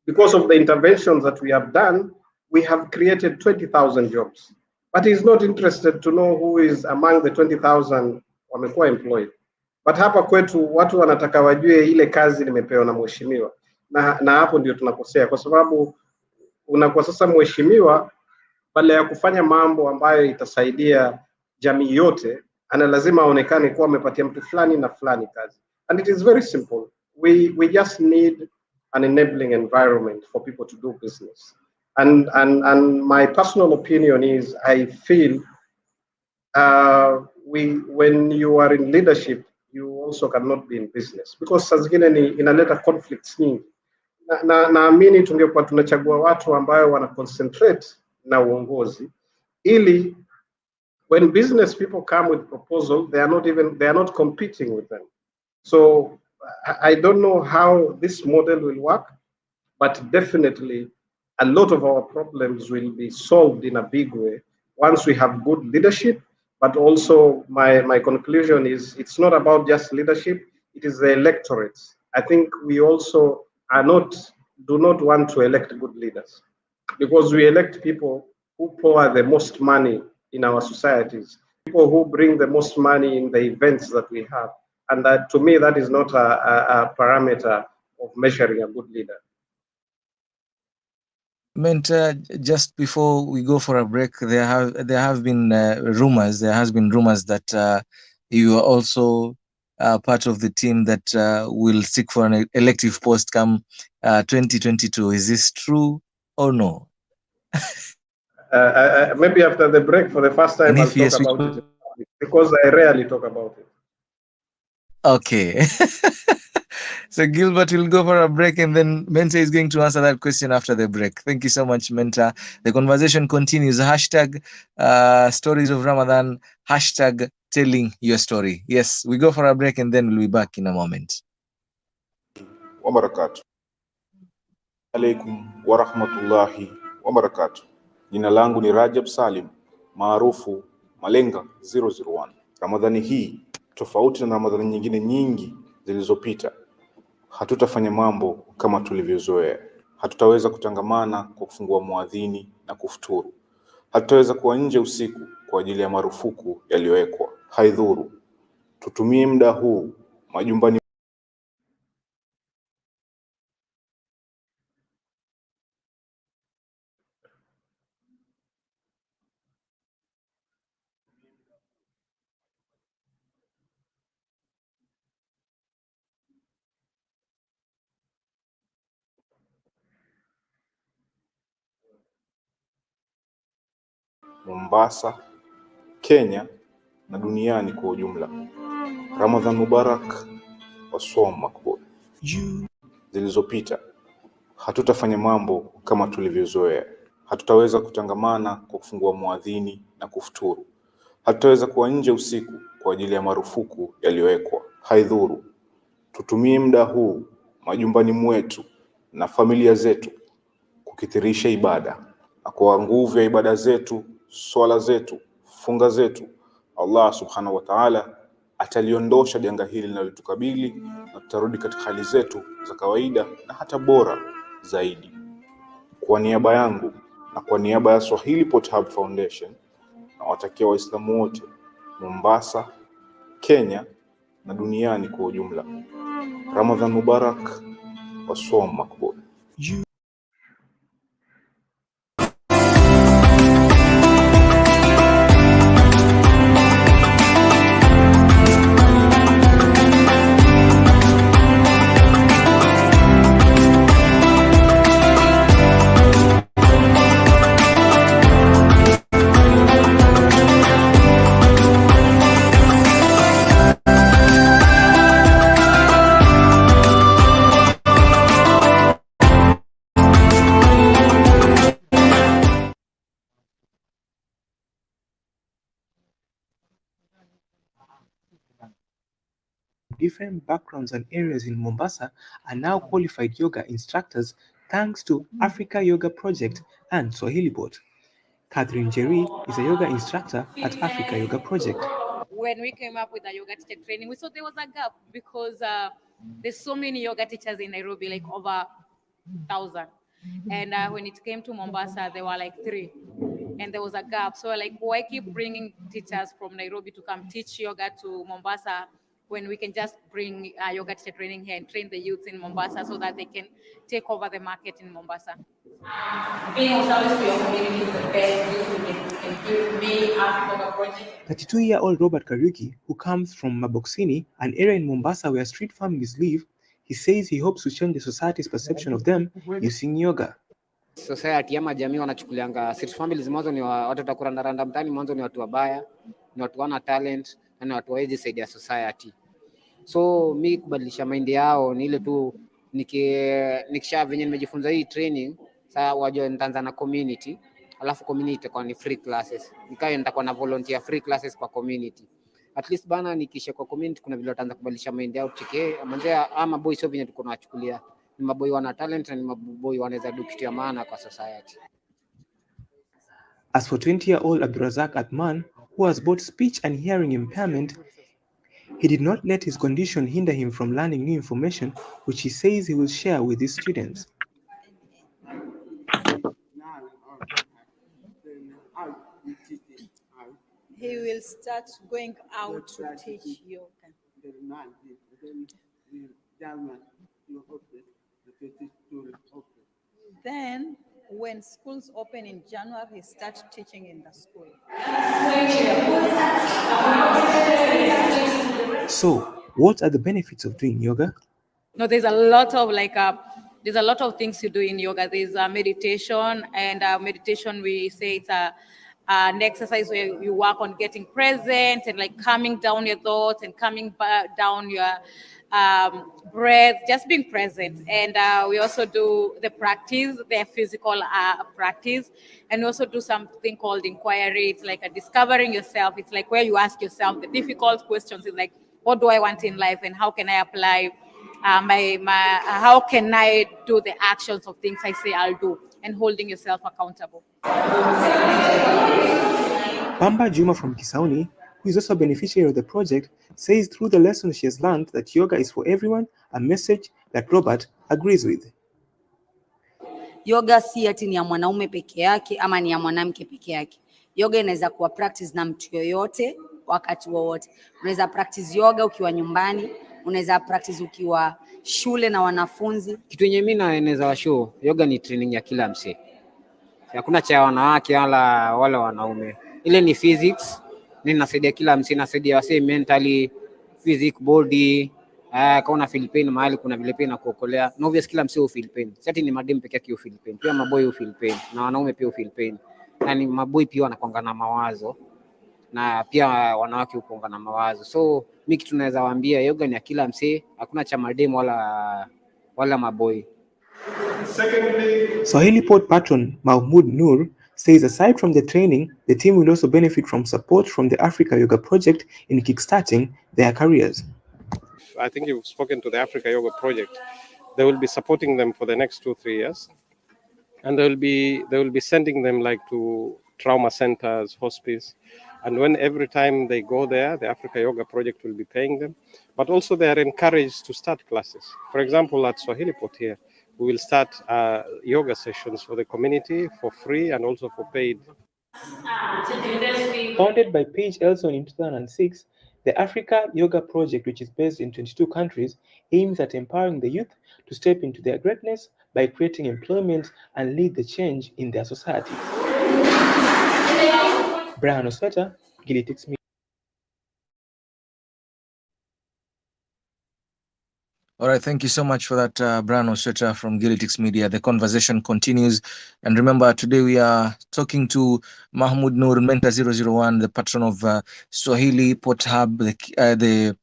because of the interventions that we have done, we have created 20,000 jobs. But he's not interested to know who is among the 20,000 wamekuwa employed. But hapa kwetu watu wanataka wajue ile kazi nimepewa na mheshimiwa. Na hapo ndio tunakosea, kwa sababu unakuwa sasa mheshimiwa, badala ya kufanya mambo ambayo itasaidia jamii yote, ana lazima aonekane kuwa amepatia mtu fulani na fulani kazi. And it is very simple. We just need an enabling environment for people to do business. And my personal opinion is, I feel when you are in leadership, you also cannot be in business, because saa zingine inaleta conflicts nyingi. Naamini tungekuwa tunachagua watu ambayo wana concentrate na uongozi, ili when business people come with proposal, they are not competing with them. So I don't know how this model will work, but definitely a lot of our problems will be solved in a big way once we have good leadership. But also my conclusion is, it's not about just leadership, it is the electorates. I think we also do not want to elect good leaders, because we elect people who pour the most money in our societies, people who bring the most money in the events that we have. And that, to me, that is not a parameter of measuring a good leader. Mentor, just before we go for a break, there have been rumors. There has been rumors that you are also part of the team that will seek for an elective post come 2022. Is this true or no? Maybe after the break, for the first time, And I'll if talk yes, about it because I rarely talk about it. okay. So Gilbert will go for a break, and then Menta is going to answer that question after the break. Thank you so much, Menta. The conversation continues. Hashtag stories of Ramadan. Hashtag telling your story. Yes, we go for a break, and then we'll be back in a moment. Wabarakatuh. Alaikum warahmatullahi wabarakatuh. Jina langu ni Rajab Salim maarufu Malenga 001. Ramadhani hii tofauti na Ramadhani nyingine nyingi zilizopita, hatutafanya mambo kama tulivyozoea. Hatutaweza kutangamana kwa kufungua muadhini na kufuturu. Hatutaweza kuwa nje usiku kwa ajili ya marufuku yaliyowekwa. Haidhuru, tutumie muda huu majumbani. Mombasa, Kenya na duniani kwa ujumla. Ramadhan Mubarak wa Swahili makbul. Zilizopita, hatutafanya mambo kama tulivyozoea. Hatutaweza kutangamana kwa kufungua muadhini na kufuturu. Hatutaweza kuwa nje usiku kwa ajili ya marufuku yaliyowekwa. Haidhuru, tutumie muda huu majumbani mwetu na familia zetu kukithirisha ibada. Na kwa nguvu ya ibada zetu, swala zetu, funga zetu, Allah subhanahu wa ta'ala ataliondosha janga hili linalotukabili na tutarudi katika hali zetu za kawaida na hata bora zaidi. Kwa niaba yangu na kwa niaba ya Swahilipot Hub Foundation, nawatakia Waislamu wote Mombasa, Kenya na duniani kwa ujumla Ramadhan Mubarak wa Swahili makbul. Different backgrounds and areas in Mombasa are now qualified yoga instructors thanks to Africa Yoga Project and Swahilipot. Catherine Jerry is a yoga instructor at Africa Yoga Project. When we came up with the yoga teacher training, we saw there was a gap because there's so many yoga teachers in Nairobi, like over 1,000. And when it came to Mombasa, there were like 3. And there was a gap. So like, why keep bringing teachers from Nairobi to come teach yoga to Mombasa when we can just bring yoga teacher training here and train the youths in Mombasa so that they can take over the market in Mombasa? Being of service to your community is the best use can give me Africa project. 32-year-old Robert Kariuki, who comes from Maboksini, an area in Mombasa where street families live, he says he hopes to change the society's perception of them using yoga. Society ama jamii wanachukulianga street families mwanzo ni watu watakurandaranda mtaani, mwanzo ni watu wabaya, ni watu wana talent na ni watu hawezi saidia society. So mi kubadilisha mind yao ni ile tu nikisha venye nimejifunza hii training, sasa wajua nitaanza na community, alafu community kwa ni free classes. Nikae nitakuwa na volunteer free classes kwa community. At least bana nikisha kwa community kuna vile wataanza kubadilisha mind yao, cheke manzea ama boys sio venye tuko nawachukulia. Ni maboy wana talent na ni maboy wanaweza do kitu ya maana kwa society. As for 20-year-old Abdurazak Atman, who has both speech and hearing impairment, he did not let his condition hinder him from learning new information, which he says he will share with his students. He will start going out to teach yoga. Then, when schools open in January, he starts teaching in the school. So, What are the benefits of doing yoga? No, there's a lot of there's a lot of things to do in yoga. There's meditation, and meditation, we say it's an exercise where you work on getting present and like calming down your thoughts and calming down your breath, just being present. And we also do the practice, the physical practice, and we also do something called inquiry. It's like a discovering yourself. It's like where you ask yourself the difficult questions. It's like, what do I want in life, and how can I apply how can I do the actions of things I say I'll do, and holding yourself accountable. Pamba Juma from Kisauni, who is also a beneficiary of the project, says through the lessons she has learned that yoga is for everyone, a message that Robert agrees with. Yoga si ati ni ya mwanaume peke yake ama ni ya mwanamke peke yake. Yoga inaweza kuwa practice na mtu yoyote wakati wowote. Unaweza practice yoga ukiwa nyumbani, unaweza practice ukiwa shule na wanafunzi. Kitu yenye mimi naeneza washo, yoga ni training ya kila msee. Hakuna cha wanawake wala wanaume. Ile ni physics, ninasaidia kila msee, nasaidia wasee mentally, physic, body. Kama una feel pain mahali kuna vile pain na kuokolea. No, obviously kila msee feel pain. Sasa ni madem peke yake feel pain. Pia maboy feel pain na wanaume pia feel pain. Yani maboy pia wanakuanga na mawazo na pia wanawake hukuanga na mawazo. So mimi kitu naweza waambia, yoga ni ya kila msee, hakuna cha madem wala maboy. Swahilipot patron Mahmoud Noor says aside from the training, the team will also benefit from support from the Africa Yoga Project in kickstarting their careers. I think you've spoken to the Africa Yoga Project. They will be supporting them for the next 2-3 years, and they will be sending them like to trauma centers, hospice, and when every time they go there, the Africa Yoga Project will be paying them. But also they are encouraged to start classes. For example, at Swahilipot here, we will start yoga sessions for the community for free and also for paid. Founded by Paige Elson in 2006, the Africa Yoga Project, which is based in 22 countries, aims at empowering the youth to step into their greatness by creating employment and lead the change in their society. Brian Osweta, Gilitix Media. All right, thank you so much for that, Brian Osweta from Gilitix Media. The conversation continues. And remember, today we are talking to Mahmoud Noor, Mentor 001, the patron of Swahilipot Hub, the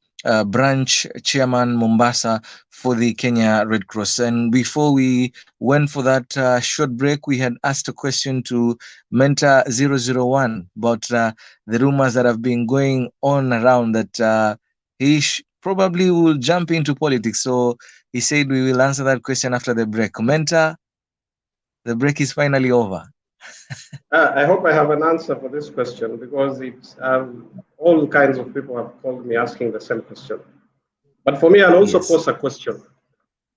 branch chairman, Mombasa, for the Kenya Red Cross. And before we went for that short break, we had asked a question to Mentor 001 about the rumors that have been going on around that he probably will jump into politics. So he said we will answer that question after the break. Mentor, the break is finally over. I hope I have an answer for this question, because it's all kinds of people have called me asking the same question. But for me, I'll also pose a question.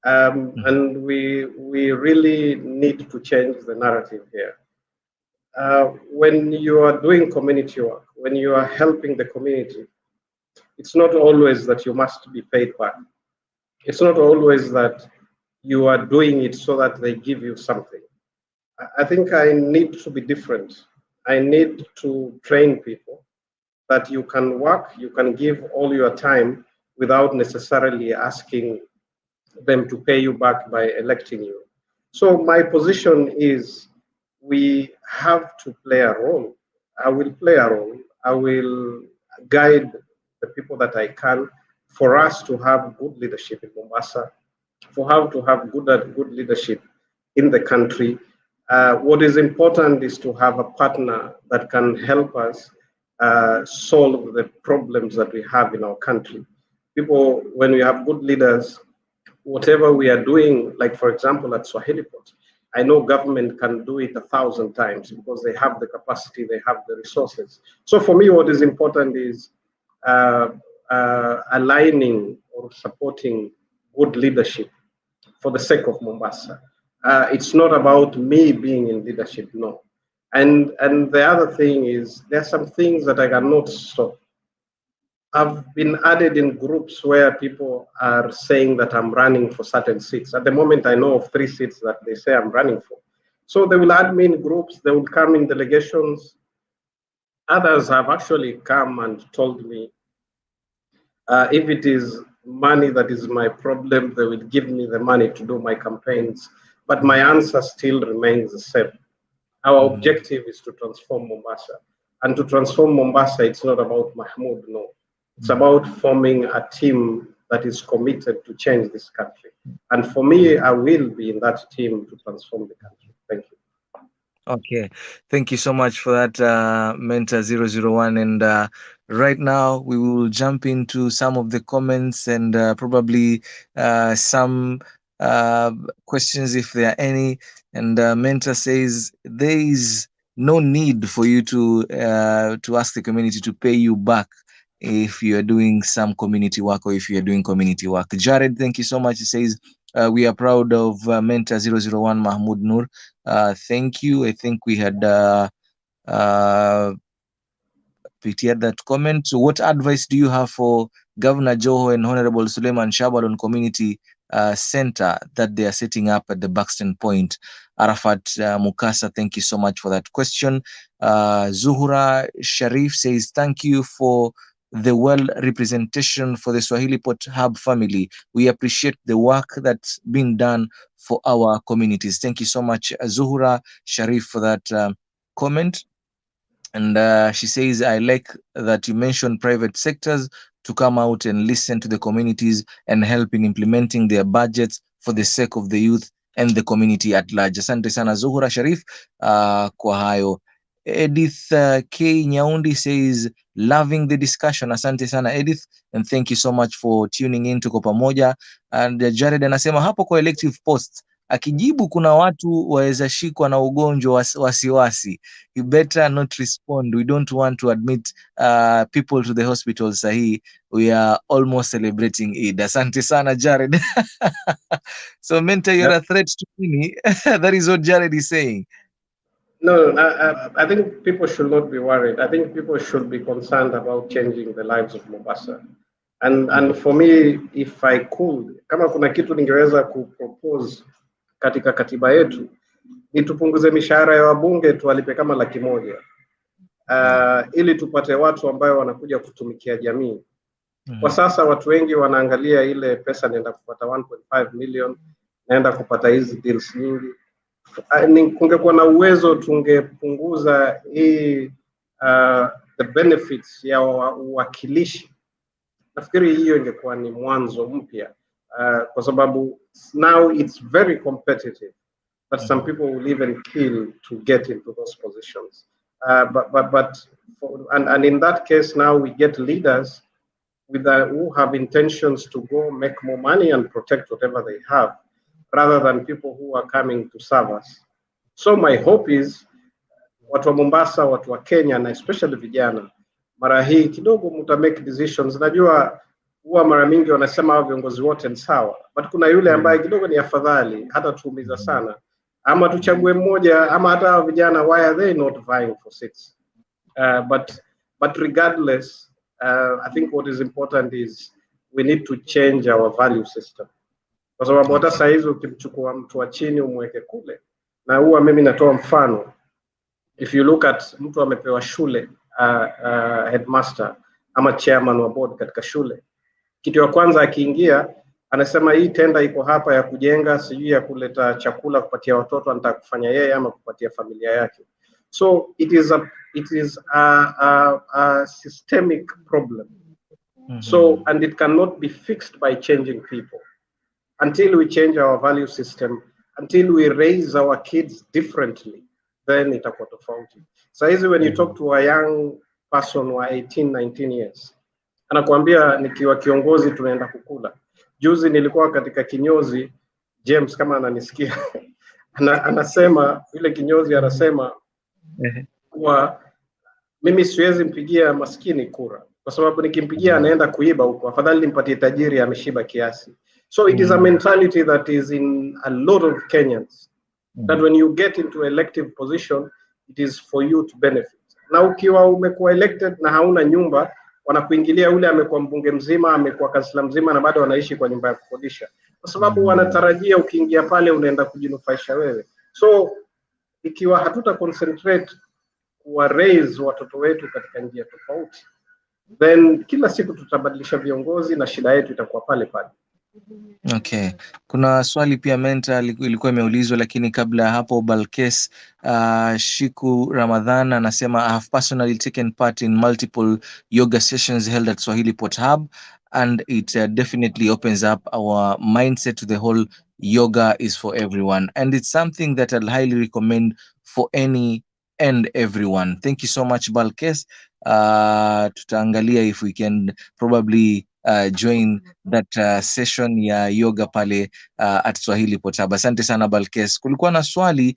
And we really need to change the narrative here. When you are doing community work, when you are helping the community, it's not always that you must be paid back. It's not always that you are doing it so that they give you something. I think I need to be different. I need to train people that you can work, you can give all your time without necessarily asking them to pay you back by electing you. So my position is we have to play a role. I will play a role. I will guide the people that I can for us to have good leadership in Mombasa, for how to have good leadership in the country. What is important is to have a partner that can help us solve the problems that we have in our country. People, when we have good leaders, whatever we are doing, like for example at Swahilipot, I know government can do it 1,000 times because they have the capacity, they have the resources. So for me, what is important is aligning or supporting good leadership for the sake of Mombasa. It's not about me being in leadership, no. And the other thing is, there are some things that I cannot stop. I've been added in groups where people are saying that I'm running for certain seats. At the moment, I know of 3 seats that they say I'm running for. So they will add me in groups, they will come in delegations. Others have actually come and told me, If it is money that is my problem, they will give me the money to do my campaigns. But my answer still remains the same. Our objective is to transform Mombasa. And to transform Mombasa, it's not about Mahmoud Noor. It's about forming a team that is committed to change this country. And for me, I will be in that team to transform the country. Thank you. Okay, thank you so much for that, Mentor 001. And right now we will jump into some of the comments and probably some questions if there are any. And Mentor says there is no need for you to ask the community to pay you back if you are doing some community work or if you are doing community work. Jared, thank you so much. He says we are proud of Mentor 001 Mahmoud Noor. Thank you. I think we had PT'd that comment. So what advice do you have for Governor Joho and Honorable Suleiman Shabal on community center that they are setting up at the Buxton Point? Arafat Mukasa, thank you so much for that question. Zuhura Sharif says, thank you for the well representation for the Swahilipot Hub family. We appreciate the work that's been done for our communities. Thank you so much, Zuhura Sharif, for that comment. And she says, I like that you mentioned private sectors to come out and listen to the communities and help in implementing their budgets for the sake of the youth and the community at large. Asante sana Zuhura Sharif kwa hayo. Edith K. Nyaundi says, loving the discussion. Asante sana Edith, and thank you so much for tuning in. Tuko pamoja. And Jared anasema hapo kwa elective posts, akijibu kuna watu waweza shikwa na ugonjwa wasiwasi. You better not respond. We don't want to admit people to the hospital sahi. We are almost celebrating Eid. Asante sana Jared. So Mentor, you're a threat to me. That is what Jared is saying. No, I think people should not be worried. I think people should be concerned about changing the lives of Mombasa. And for me, if I could, kama kuna kitu ningeweza kupropose katika katiba yetu, ni tupunguze mishahara ya wabunge tuwalipe kama $100,000. Ili tupate watu ambao wanakuja kutumikia jamii. Kwa sasa watu wengi wanaangalia ile pesa naenda kupata 1.5 million, naenda kupata hizi deals nyingi. Kungekuwa na uwezo tungepunguza hii the benefits ya uwakilishi. Nafikiri hiyo ingekuwa ni mwanzo mpya, kwa sababu now it's very competitive, but some people will even kill to get into those positions. And in that case now we get leaders with who have intentions to go make more money and protect whatever they have, rather than people who are coming to serve us. So my hope is watu wa Mombasa, watu wa Kenya, na especially vijana, mara hii kidogo muta make decisions. Najua huwa mara mingi wanasema hao viongozi wote ni sawa, but kuna yule ambaye kidogo ni afadhali, hata tuumiza sana, ama tuchague mmoja, ama hata vijana, why are they not vying for seats? But regardless, I think what is important is we need to change our value system. Kwa sababu hata saa hizi ukimchukua mtu wa chini umweke kule, na huwa mimi natoa mfano, if you look at mtu amepewa shule, headmaster ama chairman wa board katika shule, kitu ya kwanza akiingia anasema hii tenda iko hapa ya kujenga, sijui ya kuleta chakula kupatia watoto, anataka kufanya yeye ama kupatia familia yake. So it is a systemic problem. So, and it cannot be fixed by changing people. Until we change our value system, until we raise our kids differently, then itakuwa tofauti. So easy when you talk to a young person wa 18, 19 years, anakuambia nikiwa kiongozi tunaenda kukula. Juzi nilikuwa katika kinyozi, James kama ananisikia, anasema, yule kinyozi anasema, kwa mimi siwezi mpigia maskini kura, kwa sababu nikimpigia anaenda kuiba huko, afadhali nimpatie tajiri ameshiba kiasi. So it is a mentality that is in a lot of Kenyans, that when you get into elective position, it is for you to benefit. Na ukiwa umekuwa elected na hauna nyumba, wanakuingilia ule amekuwa mbunge mzima, amekuwa kansila mzima, na bado wanaishi kwa nyumba ya kukodisha, kwa sababu wanatarajia ukiingia pale unaenda kujinufaisha wewe. So ikiwa hatuta concentrate kuwa raise watoto wetu katika njia tofauti, then kila siku tutabadilisha viongozi na shida yetu itakuwa pale pale. Okay. Kuna swali pia mentor ilikuwa imeulizwa, lakini kabla ya hapo Balkes Shiku Ramadhan anasema I have personally taken part in multiple yoga sessions held at Swahilipot Hub, and it definitely opens up our mindset to the whole yoga is for everyone, and it's something that I'll highly recommend for any and everyone. Thank you so much Balkes. Tutaangalia if we can probably join that session ya yoga pale at Swahilipot Hub. Asante sana Balkes. Kulikuwa na swali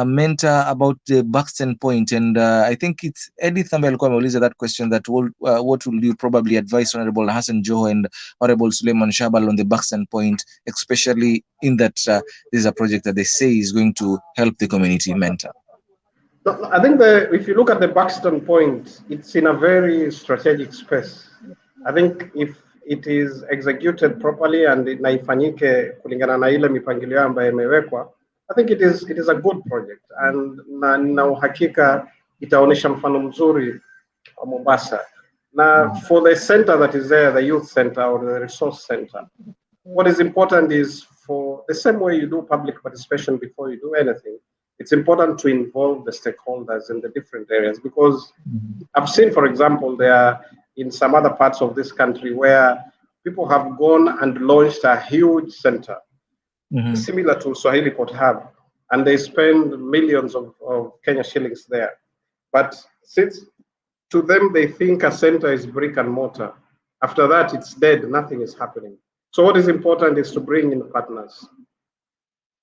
mentor about the Buxton Point, and I think it's Edith ambaye alikuwa ameuliza that question, that what will you probably advise Honorable Hassan Joho and Honorable Suleiman Shabal on the Buxton Point, especially in that this is a project that they say is going to help the community. Mentor. No, I think if you look at the Buxton Point, it's in a very strategic space. I think if it is executed properly and na ifanyike kulingana na ile mipangilio ambayo imewekwa, I think it is a good project, and na uhakika itaonesha mfano mzuri wa Mombasa. Now, for the center that is there, the youth center or the resource center, what is important is, for the same way you do public participation before you do anything, it's important to involve the stakeholders in the different areas, because I've seen, for example, there are in some other parts of this country where people have gone and launched a huge center, similar to Swahilipot Hub, and they spend millions of Kenya shillings there. But since to them they think a center is brick and mortar, after that it's dead, nothing is happening. So what is important is to bring in partners,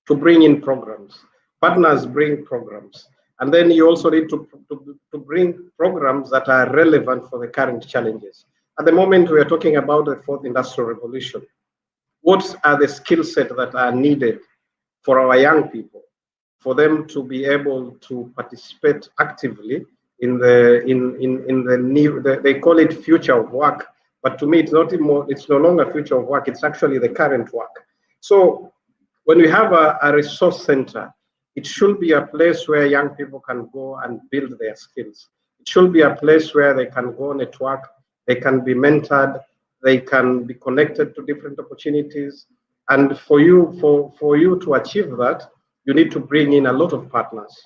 to bring in programs. Partners bring programs. And then you also need to bring programs that are relevant for the current challenges. At the moment, we are talking about the fourth industrial revolution. What are the skill sets that are needed for our young people, for them to be able to participate actively in the new, they call it future of work, but to me it's no longer future of work, it's actually the current work. So when we have a resource center, it should be a place where young people can go and build their skills. It should be a place where they can go network, they can be mentored, they can be connected to different opportunities. And for you to achieve that, you need to bring in a lot of partners.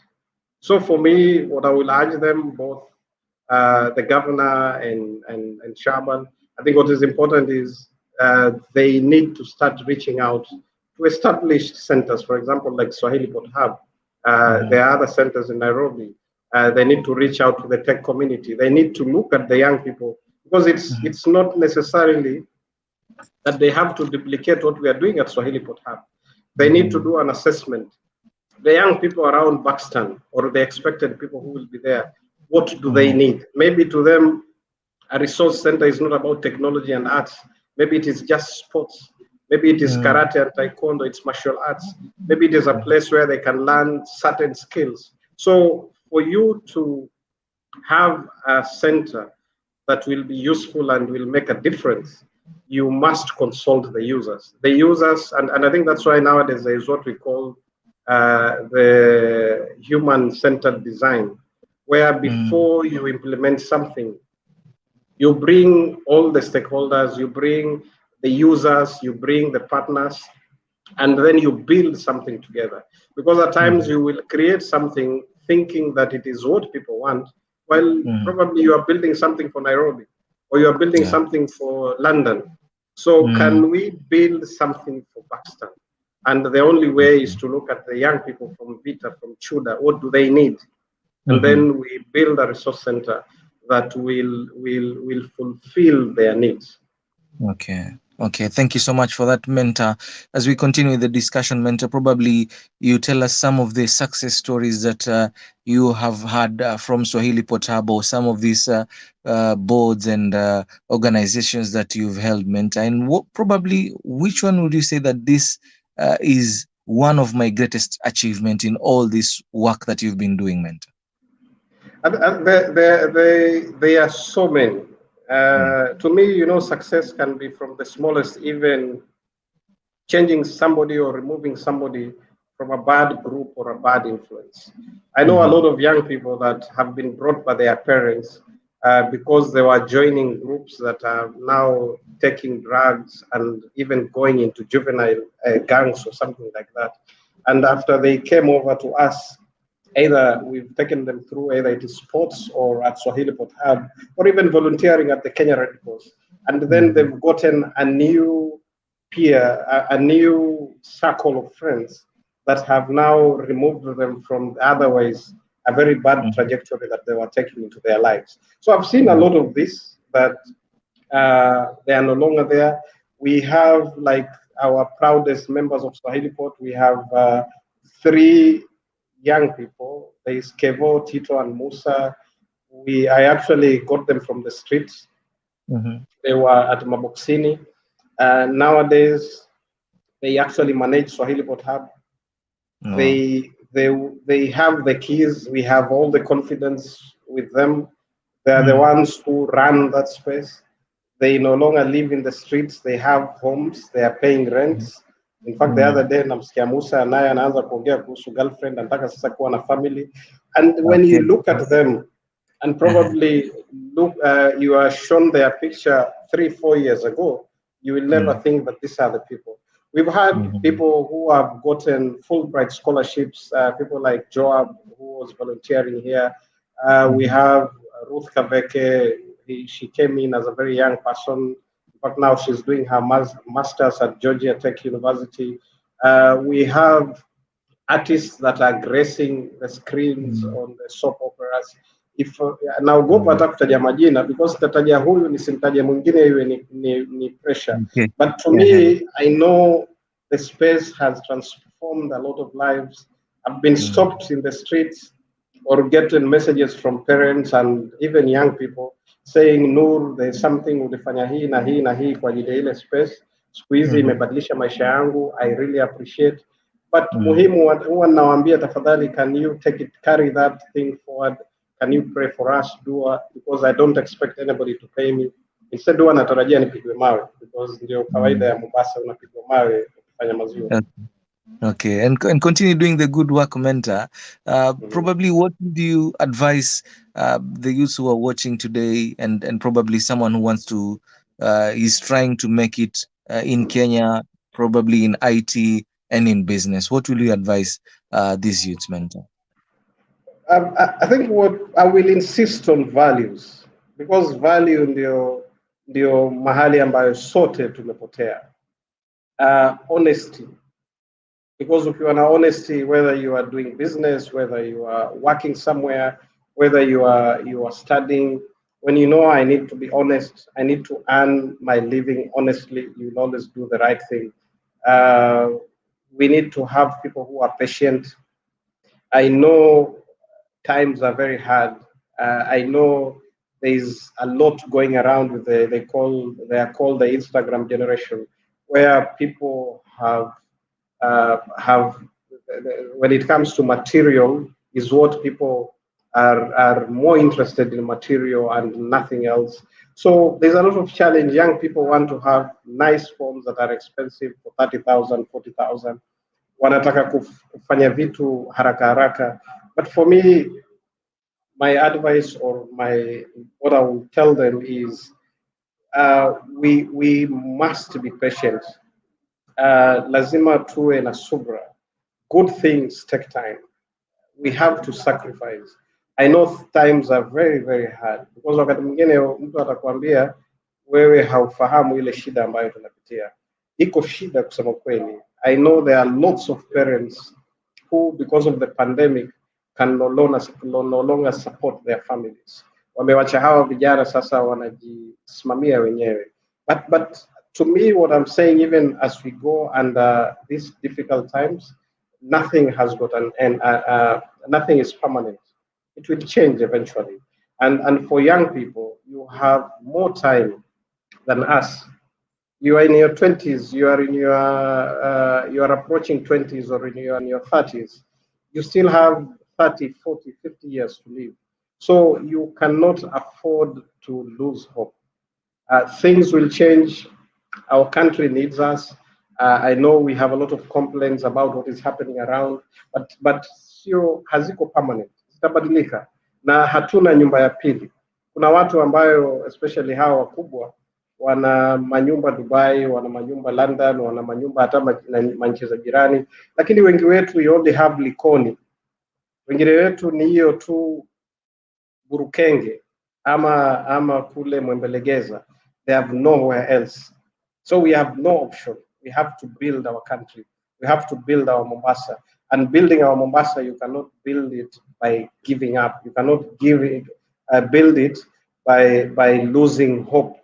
So for me, what I will urge them, both the governor and Shaban, I think what is important is they need to start reaching out to established centers, for example, like Swahilipot Hub. There are other centers in Nairobi. They need to reach out to the tech community. They need to look at the young people, because it's not necessarily that they have to duplicate what we are doing at Swahilipot Hub. They need to do an assessment. The young people around Buxton, or the expected people who will be there, what do they need? Maybe to them, a resource center is not about technology and arts. Maybe it is just sports. Maybe it is karate and taekwondo, it's martial arts. Maybe it is a place where they can learn certain skills. So for you to have a center that will be useful and will make a difference, you must consult the users. The users, and I think that's why nowadays there is what we call the human-centered design, where before you implement something, you bring all the stakeholders, you bring the users, you bring the partners, and then you build something together. Because at times you will create something thinking that it is what people want, while probably you are building something for Nairobi, or you are building something for London. So can we build something for Buxton? And the only way is to look at the young people from Vita, from Chuda, what do they need? And then we build a resource center that will fulfill their needs. Okay, thank you so much for that, Mentor. As we continue the discussion, Mentor, probably you tell us some of the success stories that you have had from Swahilipot Hub, or some of these boards and organizations that you've held, Mentor. And which one would you say that this is one of my greatest achievement in all this work that you've been doing, Mentor? There are so many. To me, success can be from the smallest, even changing somebody or removing somebody from a bad group or a bad influence. I know a lot of young people that have been brought by their parents because they were joining groups that are now taking drugs and even going into juvenile gangs or something like that. And after they came over to us, either we've taken them through either it is sports or at Swahilipot Hub, or even volunteering at the Kenya Red Cross. And then they've gotten a new peer, a new circle of friends that have now removed them from otherwise a very bad trajectory that they were taking into their lives. So I've seen a lot of this, that they are no longer there. We have, like, our proudest members of Swahilipot, we have 3 young people. There is Kevo, Tito, and Musa. I actually got them from the streets. They were at Maboksini. Nowadays, they actually manage Swahilipot Hub. They have the keys. We have all the confidence with them. They are the ones who run that space. They no longer live in the streets. They have homes. They are paying rents. In fact, the other day namsikia Musa naye anaanza kuongea kuhusu girlfriend, anataka sasa kuwa na family. And when you look at them, and probably look, you are shown their picture 3-4 years ago, you will never think that these are the people. We've had people who have gotten Fulbright scholarships, people like Joab, who was volunteering here. We have Ruth Kaveke. She came in as a very young person, but now she's doing her master's at Georgia Tech University. We have artists that are gracing the screens on the soap operas. If naogopa hata kutaja majina, because tataja huyu nisimtaje mwingine, iwe ni pressure. But to me, I know the space has transformed a lot of lives. I've been stopped in the streets or getting messages from parents and even young people saying, Noor, there's something ulifanya hii na hii na hii kwa ajili ya ile space. Siku hizi imebadilisha maisha yangu. I really appreciate. But muhimu huwa nawaambia, tafadhali, can you carry that thing forward? Can you pray for us, dua, because I don't expect anybody to pay me. Instead huwa natarajia nipigwe mawe, because ndio kawaida ya Mombasa, unapigwa mawe ukifanya mazuri. Okay, and continue doing the good work, Mentor. Probably, what would you advise the youths who are watching today, and probably someone who wants to is trying to make it in Kenya, probably in IT and in business? What will you advise these youths, Mentor? I think what I will insist on values, because value ndio mahali ambayo sote tumepotea. Honesty. Because if you are honesty, whether you are doing business, whether you are working somewhere, whether you are studying, when you know I need to be honest, I need to earn my living honestly, you will always do the right thing. We need to have people who are patient. I know times are very hard. I know there's a lot going around with they are called the Instagram generation, where people have when it comes to material, is what people are more interested in, material and nothing else. So there's a lot of challenge. Young people want to have nice phones that are expensive for 30,000, 40,000. Wanataka kufanya vitu haraka haraka. But for me, my advice or what I will tell them is we must be patient. Lazima tuwe na subra. Good things take time. We have to sacrifice. I know times are very, very hard, because wakati mwingine mtu atakwambia wewe haufahamu ile shida ambayo tunapitia. Iko shida kusema kweli. I know there are lots of parents who, because of the pandemic, can no longer support their families. Wamewacha hawa vijana sasa wanajisimamia wenyewe. But to me, what I'm saying, even as we go under these difficult times, nothing has got an end. Nothing is permanent. It will change eventually. And for young people, you have more time than us. You are in your 20s. You are in you are approaching 20s, or you are in your 30s. You still have 30, 40, 50 years to live. So you cannot afford to lose hope. Things will change. Our country needs us. I know we have a lot of complaints about what is happening around, but sio haziko permanent, zitabadilika, na hatuna nyumba ya pili. Kuna watu ambayo especially hawa wakubwa wana manyumba Dubai, wana manyumba London, wana manyumba hata manchi za jirani, lakini wengi wetu we only have Likoni. Wengine wetu ni hiyo tu Burukenge ama kule Mwembelegeza. They have nowhere else. So we have no option. We have to build our country. We have to build our Mombasa. And building our Mombasa, you cannot build it by giving up. You cannot build it by losing hope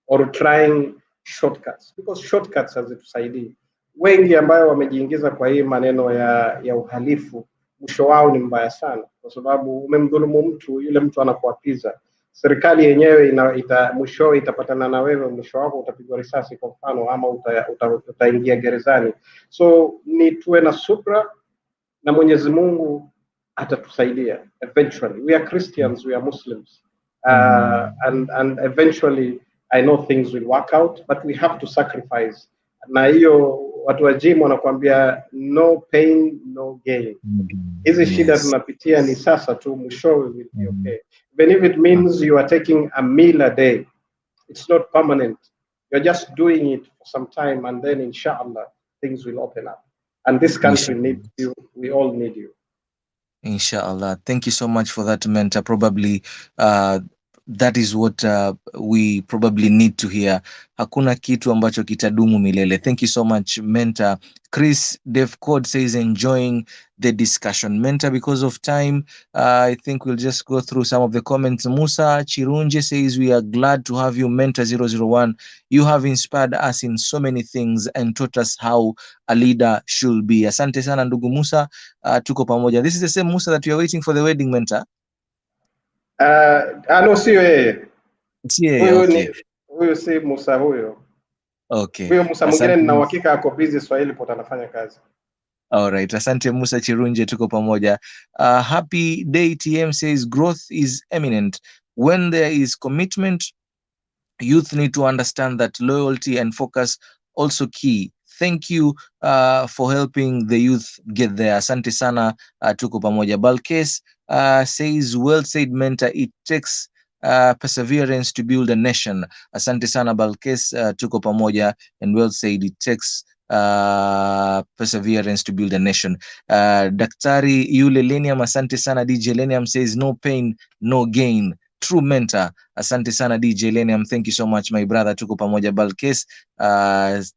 or trying shortcuts, because shortcuts hazitusaidii. Wengi ambayo wamejiingiza kwa hii maneno ya uhalifu, mwisho wao ni mbaya sana, kwa sababu umemdhulumu mtu, yule mtu anakuapiza. Serikali yenyewe mwisho itapatana na wewe, mwisho wako utapigwa risasi kwa mfano, ama utaingia gerezani. So ni tuwe na subra na Mwenyezi Mungu atatusaidia eventually. We are Christians, we are Muslims, and eventually I know things will work out, but we have to sacrifice. Na hiyo watu wa gym wanakuambia no pain no gain. Hizi shida tunapitia ni sasa tu, mwisho will be okay. Even if it means you are taking a meal a day, it's not permanent. You're just doing it for some time, and then inshallah things will open up. And this country needs you. We all need you. Inshallah. Thank you so much for that, mentor. Probably that is what we probably need to hear. Hakuna kitu ambacho kitadumu milele. Thank you so much, mentor. Chris Devcode says enjoying the discussion. Mentor, because of time, I think we'll just go through some of the comments. Musa Chirunje says we are glad to have you, Mentor 001. You have inspired us in so many things and taught us how a leader should be. Asante sana ndugu Musa, tuko pamoja. This is the same Musa that you are waiting for the wedding, Mentor. No, sio yeye. Okay. Huyo si Musa huyo. Okay. Huyo Musa mwingine nina uhakika ako busy Swahilipot anafanya kazi. All right. Asante Musa Chirunje, tuko pamoja. Happy Day TM says growth is imminent. When there is commitment, youth need to understand that loyalty and focus also key. Thank you for helping the youth get there. Asante sana, tuko pamoja. Balkes says, well said, mentor. It takes perseverance to build a nation. Asante sana Balkes, tuko pamoja, and well said, it takes perseverance to build a nation. Daktari Yule Leniam, asante sana. DJ Leniam says no pain no gain. True mentor. Asante sana DJ Leniam. Thank you so much, my brother. Tuko pamoja. Balkes,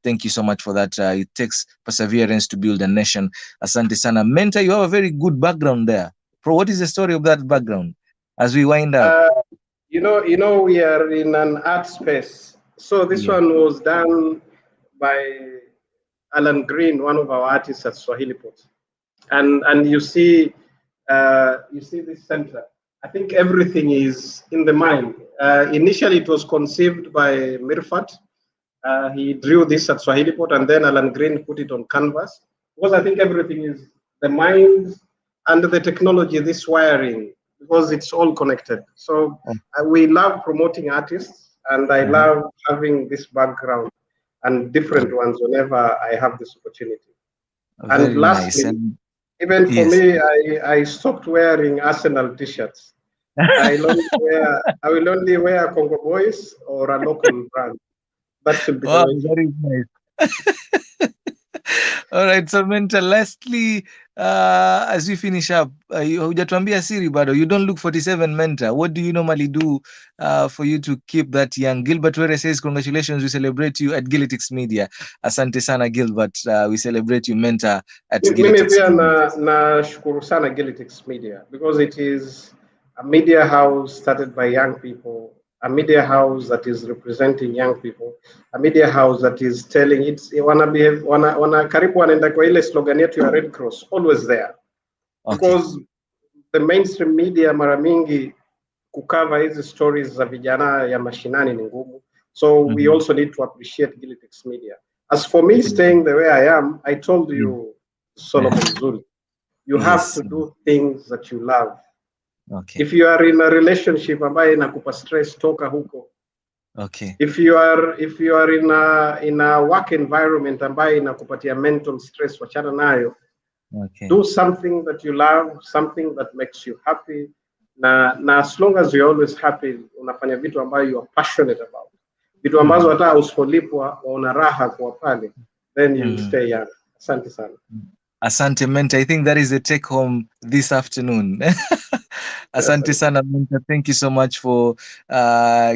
thank you so much for that. It takes perseverance to build a nation. Asante sana. Mentor, you have a very good background there. Bro, what is the story of that background as we wind up? You know, we are in an art space. So this one was done by Alan Green, one of our artists at Swahilipot. And you see this center. I think everything is in the mind. Initially, it was conceived by Mirfat. He drew this at Swahilipot, and then Alan Green put it on canvas. Because I think everything is the mind and the technology, this wiring, because it's all connected. So we love promoting artists, and I love having this background and different ones whenever I have this opportunity. Very and lastly, nice. Even for me, I stopped wearing Arsenal t-shirts. I will only wear Congo Boys or a local brand. That should be very nice. All right, so mentor, lastly, as we finish up, hujatuambia siri bado. You don't look 47, mentor. What do you normally do for you to keep that young? Gilbert Were says, congratulations, we celebrate you at Gilitix Media. Asante sana Gilbert, we celebrate you, mentor, at Gilitix Media. Mimi na shukuru sana Gilitix Media, because it is a media house started by young people, a media house that is representing young people, a media house that is telling karibu wanaenda kwa ile slogan yetu ya Red Cross, always there. Because the mainstream media mara mingi kukava hizi stories za vijana ya mashinani ni ngumu. So we also need to appreciate Gilitix Media. As for me staying the way I am, I told you, Solomon Zully, you have to do things that you love. Okay. If you are in a relationship ambaye inakupa stress, toka huko. Okay. If you are in a work environment ambaye inakupatia mental stress, wachana nayo. Okay. Do something that you love, something that makes you happy. na as long as you're always happy, unafanya vitu ambayo you are passionate about, vitu ambazo hata usipolipwa waona raha kwa pale, then you stay young. Asante sana. Asante Menta. I think that is the take home this afternoon. Asante sana Menta. Thank you so much for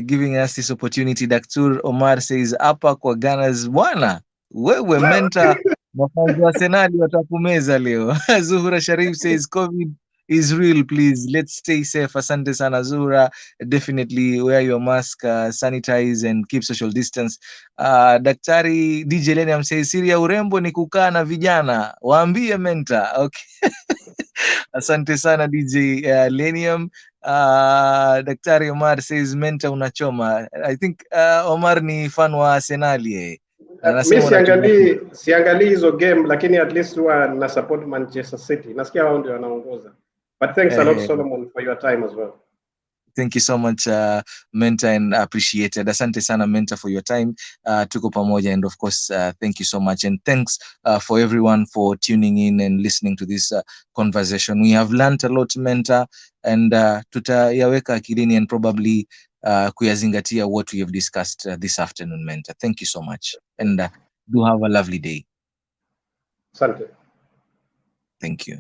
giving us this opportunity. Dr. Omar says hapa kwa Ghana's bwana wewe Menta mafanzi wa Arsenal watakumeza leo. Zuhura Sharif says COVID is real, please let's stay safe. Asante sana Zuhura. Definitely wear your mask, sanitize and keep social distance. Daktari DJ Lenium says siri ya urembo ni kukaa na vijana, waambie Menta. Okay. Asante sana DJ Lenium. Daktari Omar says Menta unachoma. I think Omar ni fan wa Arsenal mi siangalii hizo game, lakini at least huwa na support Manchester City. Nasikia wao ndio wanaongoza. But thanks a lot Solomon for your time as well. Thank you so much Menta, and appreciated. Asante sana Menta for your time. Tuko pamoja, and of course thank you so much, and thanks for everyone for tuning in and listening to this conversation. We have learned a lot Menta, and tutayaweka akilini and probably kuyazingatia what we have discussed this afternoon Menta. Thank you so much, and do have a lovely day. Asante. Thank you.